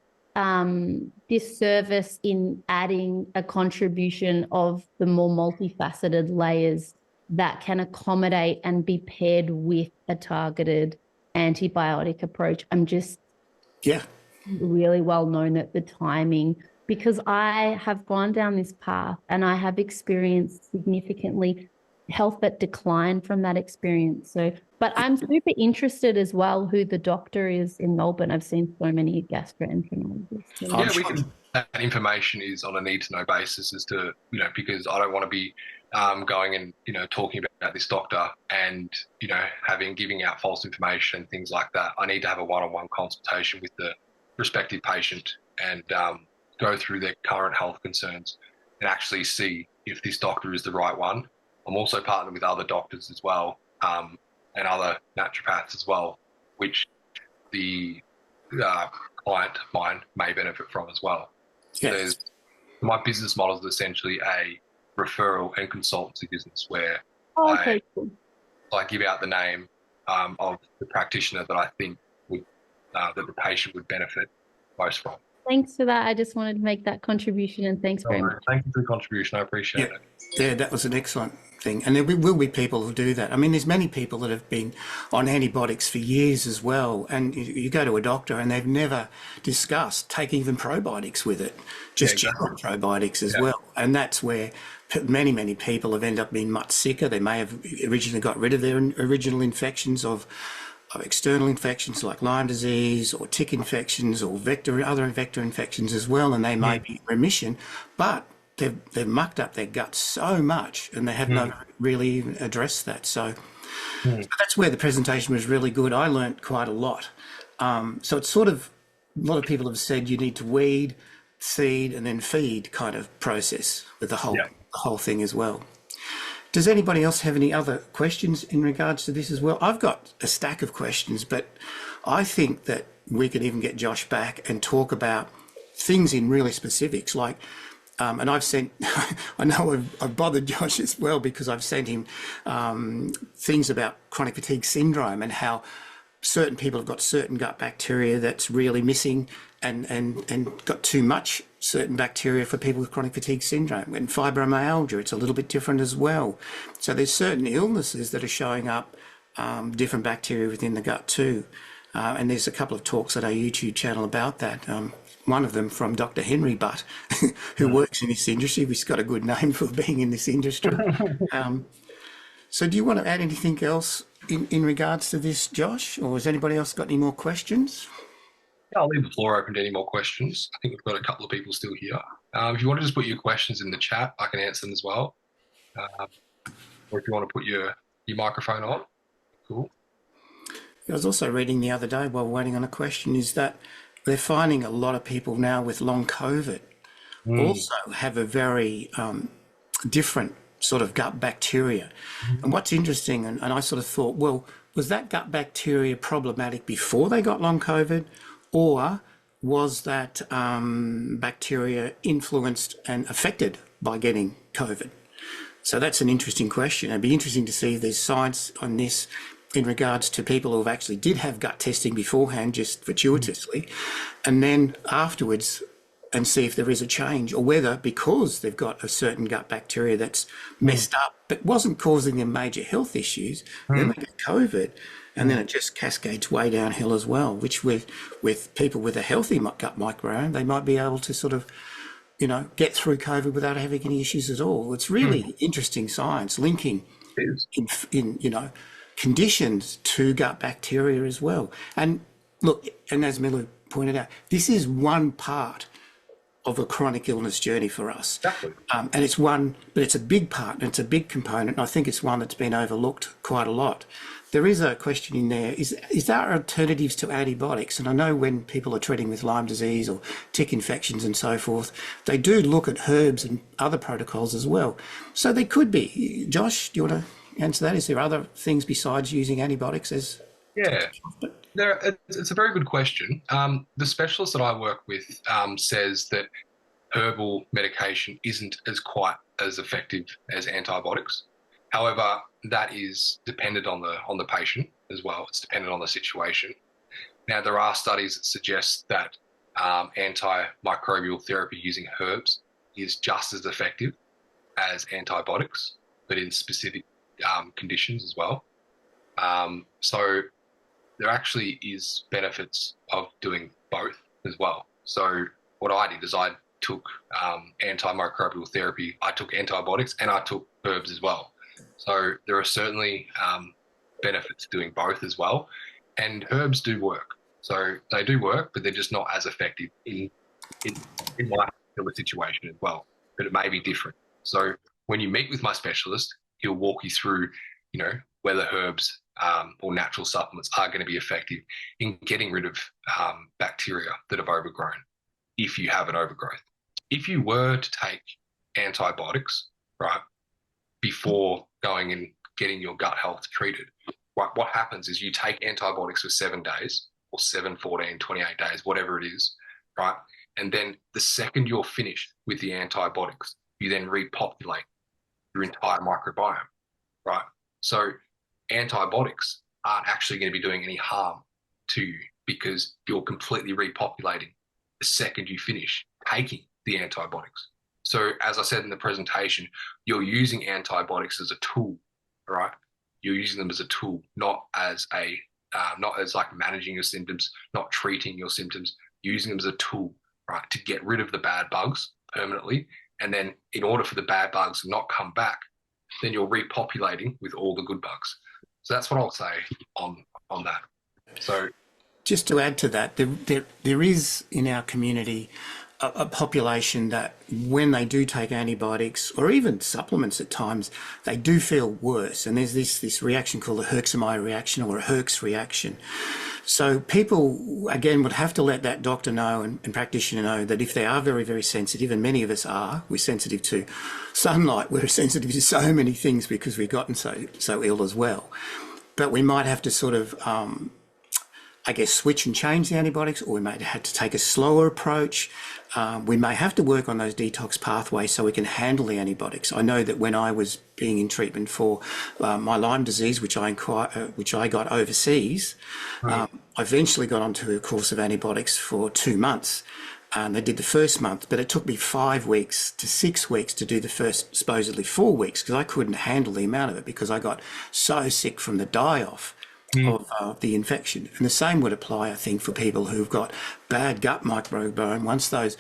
disservice in adding a contribution of the more multifaceted layers that can accommodate and be paired with a targeted antibiotic approach. I'm just really well known at the timing, because I have gone down this path and I have experienced significantly health that declined from that experience. So, but I'm super interested as well who the doctor is in Melbourne. I've seen so many gastroenterologists. Yeah, that information is on a need-to-know basis as to, because I don't want to be going and, talking about this doctor and, giving out false information and things like that. I need to have a one-on-one consultation with the respective patient and go through their current health concerns and actually see if this doctor is the right one. I'm also partnered with other doctors as well, and other naturopaths as well, which the client of mine may benefit from as well. Yes. My business model is essentially a referral and consultancy business where I give out the name of the practitioner that I think would that the patient would benefit most from. Thanks for that. I just wanted to make that contribution, and thanks very much. Thank you for the contribution. I appreciate it. Yeah, that was an excellent thing. And there will be people who do that. I mean, there's many people that have been on antibiotics for years as well. And you go to a doctor and they've never discussed taking even probiotics with it, just general probiotics as well. And that's where many people have ended up being much sicker. They may have originally got rid of their original infections of external infections like Lyme disease or tick infections or other vector infections as well, and they may be in remission, but they've mucked up their gut so much and they have not really even addressed that. So that's where the presentation was really good. I learnt quite a lot. So it's sort of, a lot of people have said you need to weed, seed and then feed kind of process with the whole thing as well. Does anybody else have any other questions in regards to this as well? I've got a stack of questions, but I think that we could even get Josh back and talk about things in really specifics, like, and I've sent, I know I've bothered Josh as well because I've sent him things about chronic fatigue syndrome and how certain people have got certain gut bacteria that's really missing and got too much certain bacteria for people with chronic fatigue syndrome. And fibromyalgia, it's a little bit different as well. So there's certain illnesses that are showing up, different bacteria within the gut too. And there's a couple of talks at our YouTube channel about that. One of them from Dr. Henry Butt, who works in this industry. He's got a good name for being in this industry. So do you want to add anything else in regards to this, Josh? Or has anybody else got any more questions? I'll leave the floor open to any more questions. I think we've got a couple of people still here. If you want to just put your questions in the chat, I can answer them as well. Or if you want to put your microphone on, cool. I was also reading the other day while waiting on a question is that they're finding a lot of people now with long COVID also have a very different sort of gut bacteria. And what's interesting, and I sort of thought, well, was that gut bacteria problematic before they got long COVID, or was that bacteria influenced and affected by getting COVID? So that's an interesting question. It'd be interesting to see if there's science on this in regards to people who have actually did have gut testing beforehand, just fortuitously, and then afterwards, and see if there is a change, or whether because they've got a certain gut bacteria that's messed up but wasn't causing them major health issues, then they get COVID, and then it just cascades way downhill as well, which with people with a healthy gut microbiome, they might be able to sort of, you know, get through COVID without having any issues at all. It's really interesting science linking in you know, conditions to gut bacteria as well. And look, and as Miller pointed out, this is one part of a chronic illness journey for us. Exactly. And it's one, but it's a big part and it's a big component. And I think it's one that's been overlooked quite a lot. There is a question in there, is there alternatives to antibiotics? And I know when people are treating with Lyme disease or tick infections and so forth, they do look at herbs and other protocols as well. So they could be. Josh, do you want to answer that? Is there other things besides using antibiotics as... Yeah. It's a very good question. The specialist that I work with says that herbal medication isn't quite as effective as antibiotics. However, that is dependent on the patient as well. It's dependent on the situation. Now, there are studies that suggest that antimicrobial therapy using herbs is just as effective as antibiotics, but in specific conditions as well. So there actually is benefits of doing both as well. So what I did is I took antimicrobial therapy, I took antibiotics, and I took herbs as well. So there are certainly benefits to doing both as well. And herbs do work. So they do work, but they're just not as effective in my particular situation as well. But it may be different. So when you meet with my specialist, he'll walk you through, you know, whether herbs or natural supplements are going to be effective in getting rid of bacteria that have overgrown, if you have an overgrowth. If you were to take antibiotics, right, before going and getting your gut health treated, what happens is you take antibiotics for 7 days or 7, 14, 28 days, whatever it is, right? And then the second you're finished with the antibiotics, you then repopulate your entire microbiome, right? So antibiotics aren't actually going to be doing any harm to you because you're completely repopulating the second you finish taking the antibiotics. So as I said in the presentation, you're using antibiotics as a tool, right? You're using them as a tool, not as like managing your symptoms, not treating your symptoms, using them as a tool, right, to get rid of the bad bugs permanently. And then in order for the bad bugs to not come back, then you're repopulating with all the good bugs. So that's what I'll say on that. So just to add to that, there is in our community a population that when they do take antibiotics or even supplements at times, they do feel worse. And there's this reaction called the Herxheimer reaction or a Herx reaction. So people, again, would have to let that doctor know and practitioner know that if they are very, very sensitive, and many of us are, we're sensitive to sunlight, we're sensitive to so many things because we've gotten so ill as well. But we might have to sort of, I guess, switch and change the antibiotics, or we may have to take a slower approach. We may have to work on those detox pathways so we can handle the antibiotics. I know that when I was being in treatment for my Lyme disease, which I got overseas, I eventually got onto a course of antibiotics for 2 months. They did the first month, but it took me 5 weeks to 6 weeks to do the first supposedly 4 weeks because I couldn't handle the amount of it because I got so sick from the die-off of the infection. And the same would apply, I think, for people who've got bad gut microbiome. Once those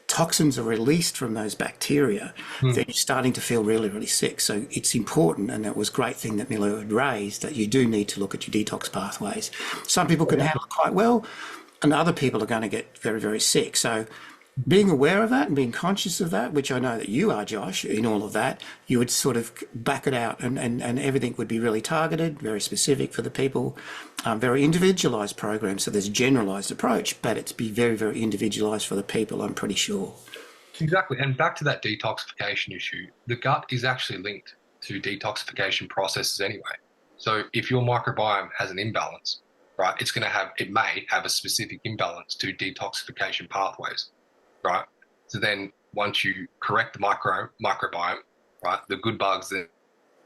toxins are released from those bacteria, then you're starting to feel really, really sick. So it's important, and that was a great thing that Milo had raised, that you do need to look at your detox pathways. Some people can handle it quite well, and other people are going to get very, very sick. So being aware of that and being conscious of that, which I know that you are, Josh, in all of that, you would sort of back it out and everything would be really targeted, very specific for the people, very individualised program. So there's a generalised approach, but it's be very, very individualised for the people, I'm pretty sure. Exactly. And back to that detoxification issue, the gut is actually linked to detoxification processes anyway. So if your microbiome has an imbalance, right, it may have a specific imbalance to detoxification pathways, right? So then once you correct the microbiome, right, the good bugs then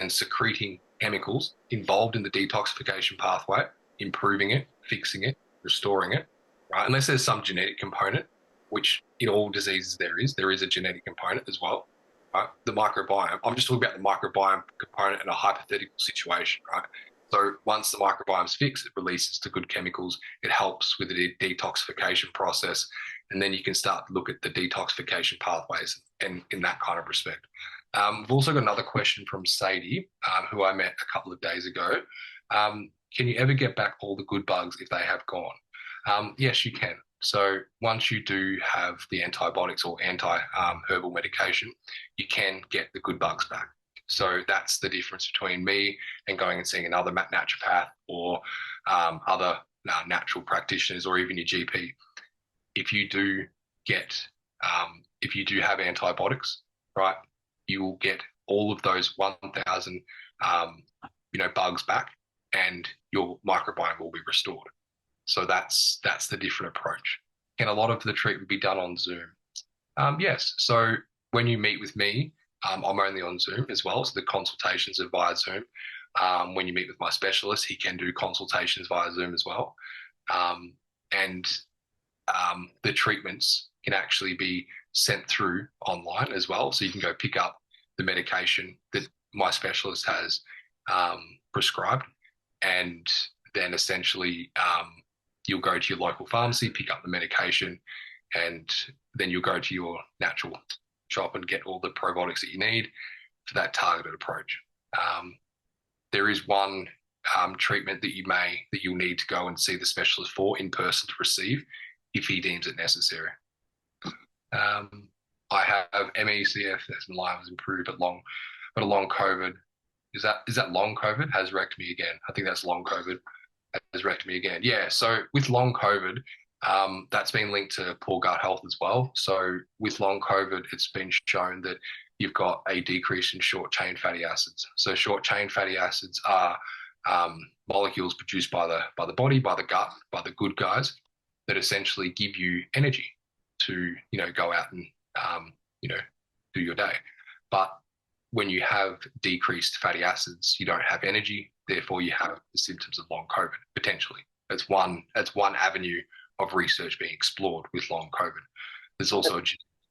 and secreting chemicals involved in the detoxification pathway, improving it, fixing it, restoring it, right? Unless there's some genetic component, which in all diseases there is a genetic component as well, right? The microbiome, I'm just talking about the microbiome component in a hypothetical situation, right? So once the microbiome's fixed, it releases the good chemicals, it helps with the detoxification process, and then you can start to look at the detoxification pathways and in that kind of respect. We've also got another question from Sadie, who I met a couple of days ago. Can you ever get back all the good bugs if they have gone? Yes, you can. So once you do have the antibiotics or anti-herbal medication, you can get the good bugs back. So that's the difference between me and going and seeing another naturopath or other natural practitioners or even your GP. If you do have antibiotics, right, you will get all of those 1,000, bugs back, and your microbiome will be restored. So that's the different approach. Can a lot of the treatment be done on Zoom? Yes. So when you meet with me, I'm only on Zoom as well. So the consultations are via Zoom. When you meet with my specialist, he can do consultations via Zoom as well. And the treatments can actually be sent through online as well. So you can go pick up the medication that my specialist has prescribed, and then essentially you'll go to your local pharmacy, pick up the medication, and then you'll go to your natural shop and get all the probiotics that you need for that targeted approach. There is one treatment that you'll need to go and see the specialist for in person to receive if he deems it necessary. I have ME/CFS and Lyme has improved, but a long COVID. Is that long COVID has wrecked me again? I think that's long COVID has wrecked me again. Yeah. So with long COVID, that's been linked to poor gut health as well. So with long COVID, it's been shown that you've got a decrease in short chain fatty acids. So short chain fatty acids are molecules produced by the body, by the gut, by the good guys that essentially give you energy to go out and do your day. But when you have decreased fatty acids, you don't have energy. Therefore, you have the symptoms of long COVID potentially. That's one avenue of research being explored with long COVID. There's also a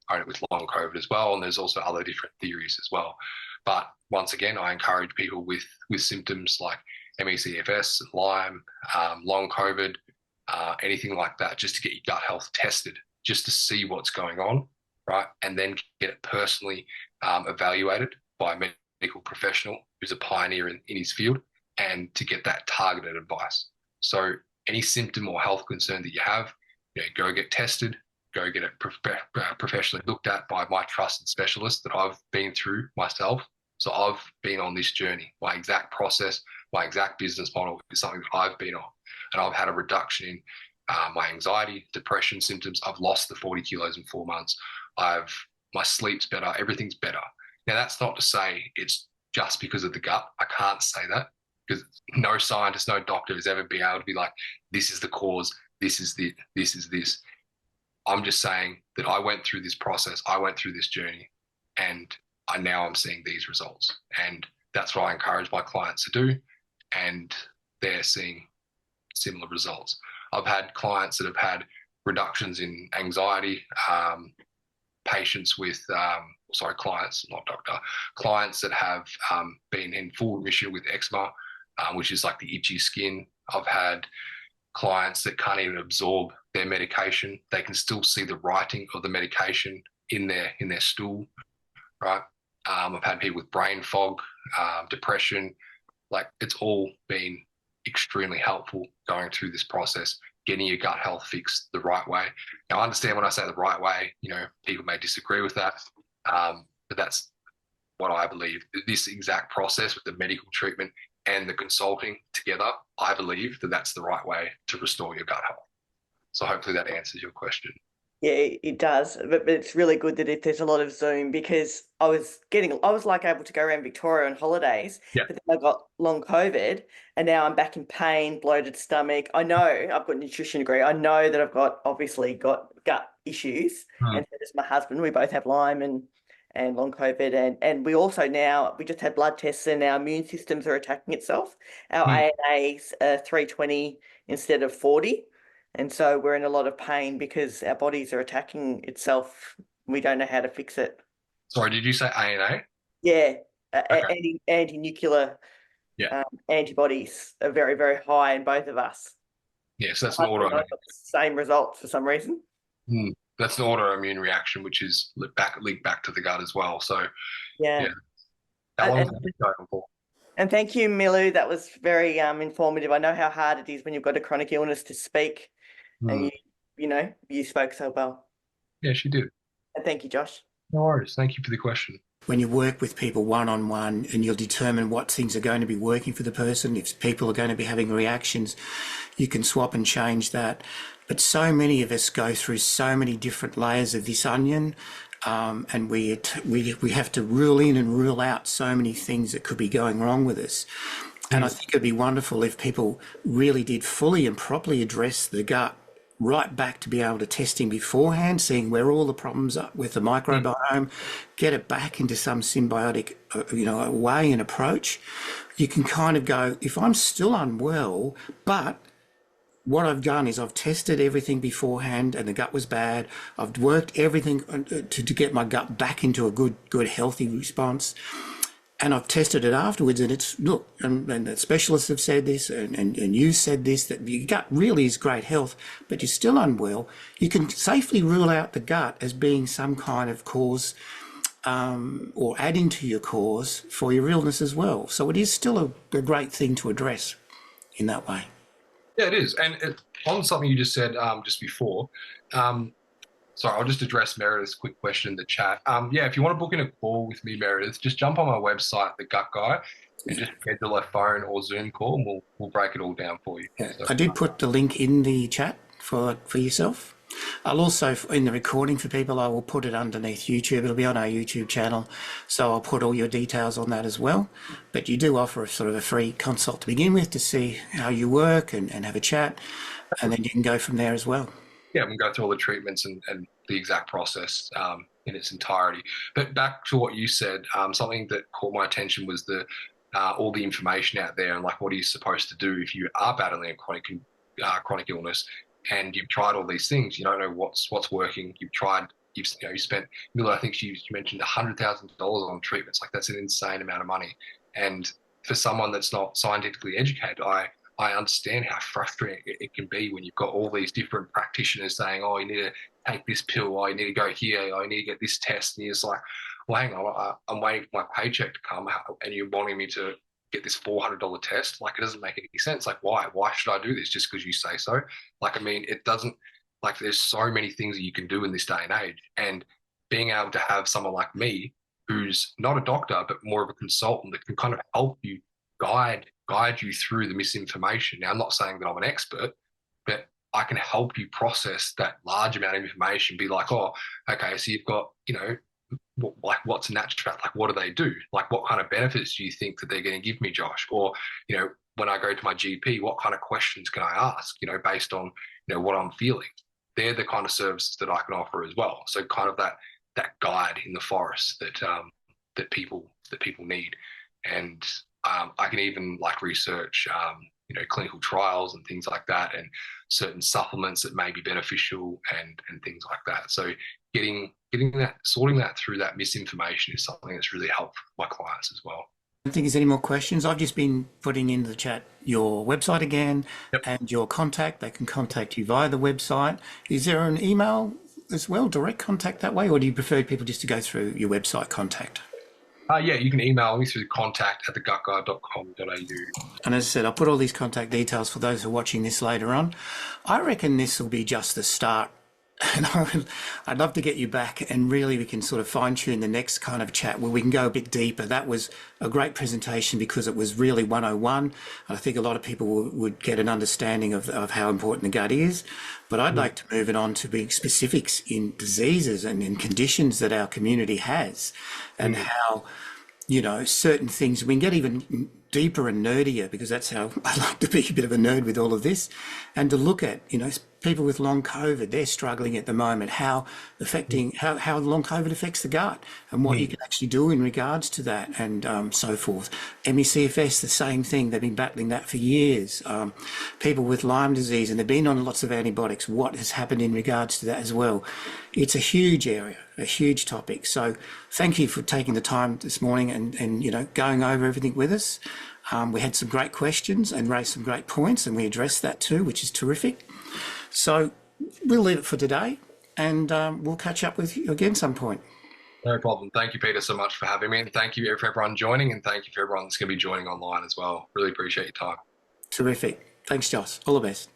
component with long COVID as well, and there's also other different theories as well. But once again, I encourage people with symptoms like ME/CFS, Lyme, long COVID, anything like that, just to get your gut health tested, just to see what's going on, right? And then get it personally evaluated by a medical professional who's a pioneer in his field, and to get that targeted advice. So any symptom or health concern that you have, go get tested, go get it professionally looked at by my trusted specialist that I've been through myself. So I've been on this journey. My exact process, my exact business model is something that I've been on. And I've had a reduction in my anxiety, depression symptoms. I've lost the 40 kilos in 4 months. My sleep's better. Everything's better. Now, that's not to say it's just because of the gut. I can't say that, because no scientist, no doctor has ever been able to be like, this is the cause, this is this. I'm just saying that I went through this process, I went through this journey, and I'm seeing these results. And that's what I encourage my clients to do, and they're seeing similar results. I've had clients that have had reductions in anxiety, clients that have been in full remission with eczema, which is like the itchy skin. I've had clients that can't even absorb their medication. They can still see the writing of the medication in their stool, right? I've had people with brain fog, depression. Like, it's all been extremely helpful going through this process, getting your gut health fixed the right way. Now, I understand when I say the right way, people may disagree with that, but that's what I believe. This exact process with the medical treatment and the consulting together, I believe that that's the right way to restore your gut health. So hopefully that answers your question. Yeah, it does. But it's really good that if there's a lot of Zoom, because I was like able to go around Victoria on holidays, Yeah. but then I got long COVID and now I'm back in pain, bloated stomach. I know I've got a nutrition degree. I know that I've obviously got gut issues. Mm. And so does my husband. We both have Lyme and long COVID. And we also now, we just had blood tests and our immune systems are attacking itself. Our Mm. ANA's 320 instead of 40. And so we're in a lot of pain because our bodies are attacking itself. We don't know how to fix it. Sorry, did you say ANA? Yeah, Okay. anti-nuclear Yeah. antibodies are very, very high in both of us. Yeah, so that's My an husband and I autoimmune. got the same results for some reason. That's an autoimmune reaction, which is linked back to the gut as well. So Yeah. yeah, how long is And, that going for? and thank you, Milu. That was very informative. I know how hard it is when you've got a chronic illness to speak, and Mm. you spoke so well. Yeah, she did. And thank you, Josh. No worries. Thank you for the question. When you work with people one-on-one and you'll determine what things are going to be working for the person, if people are going to be having reactions, you can swap and change that. But so many of us go through so many different layers of this onion, and we have to rule in and rule out so many things that could be going wrong with us. And I think it'd be wonderful if people really did fully and properly address the gut right back to be able to testing beforehand, seeing where all the problems are with the microbiome, get it back into some symbiotic, way and approach. You can kind of go, if I'm still unwell, but what I've done is I've tested everything beforehand and the gut was bad. I've worked everything to get my gut back into a good healthy response. And I've tested it afterwards, and it's, look, and the specialists have said this, and you said this, that your gut really is great health, but you're still unwell. You can safely rule out the gut as being some kind of cause, or adding to your cause for your illness as well. So it is still a great thing to address in that way. Yeah, it is. And on something you just said just before, sorry, I'll just address Meredith's quick question in the chat. Yeah, if you want to book in a call with me, Meredith, just jump on my website, The Gut Guy, and just schedule a phone or Zoom call, and we'll break it all down for you. Yeah. So, I did put the link in the chat for yourself. I'll also, in the recording for people, I will put it underneath YouTube. It'll be on our YouTube channel, so I'll put all your details on that as well. But you do offer a sort of a free consult to begin with to see how you work and have a chat, and then you can go from there as well. yeah, we can go through all the treatments and the exact process in its entirety. But back to what you said, something that caught my attention was all the information out there and like what are you supposed to do if you are battling a chronic illness and you've tried all these things, you don't know what's working. You spent, Miller, I think you mentioned $100,000 on treatments. Like that's an insane amount of money. And for someone that's not scientifically educated, I understand how frustrating it can be when you've got all these different practitioners saying, oh, you need to take this pill, oh, you need to go here, oh, you need to get this test. And you're just like, well, hang on, I'm waiting for my paycheck to come and you're wanting me to get this $400 test. Like, it doesn't make any sense. Like, why? Why should I do this just because you say so? Like, I mean, it doesn't, like, there's so many things that you can do in this day and age. And being able to have someone like me who's not a doctor, but more of a consultant that can kind of help you guide you through the misinformation. Now, I'm not saying that I'm an expert, but I can help you process that large amount of information, be like, oh, okay, so you've got, like what's naturopath, like what do they do? Like what kind of benefits do you think that they're going to give me, Josh? Or, when I go to my GP, what kind of questions can I ask, based on, what I'm feeling? They're the kind of services that I can offer as well. So kind of that guide in the forest that people need. And I can even like research, clinical trials and things like that, and certain supplements that may be beneficial and things like that. So sorting that through that misinformation is something that's really helpful for my clients as well. I don't think there's any more questions. I've just been putting in the chat your website again. Yep. And your contact. They can contact you via the website. Is there an email as well, direct contact that way, or do you prefer people just to go through your website contact? Yeah, you can email me through contact@thegutguy.com.au. And as I said, I'll put all these contact details for those who are watching this later on. I reckon this will be just the start And I'd love to get you back and really we can sort of fine tune the next kind of chat where we can go a bit deeper. That was a great presentation because it was really 101. I think a lot of people would get an understanding of how important the gut is. But I'd like to move it on to being specifics in diseases and in conditions that our community has and how, you know, certain things, we can get even deeper and nerdier because that's how I like to be a bit of a nerd with all of this, and to look at, you know, people with long COVID, they're struggling at the moment, how long COVID affects the gut and what you can actually do in regards to that and so forth. ME/CFS, the same thing, they've been battling that for years. People with Lyme disease, and they've been on lots of antibiotics, what has happened in regards to that as well. It's a huge area, a huge topic. So thank you for taking the time this morning and you know, going over everything with us. We had some great questions and raised some great points, and we addressed that too, which is terrific. So we'll leave it for today, and we'll catch up with you again some point. No problem. Thank you, Peter, so much for having me, and thank you for everyone joining, and thank you for everyone that's going to be joining online as well. Really appreciate your time. Terrific. Thanks, Joss. All the best.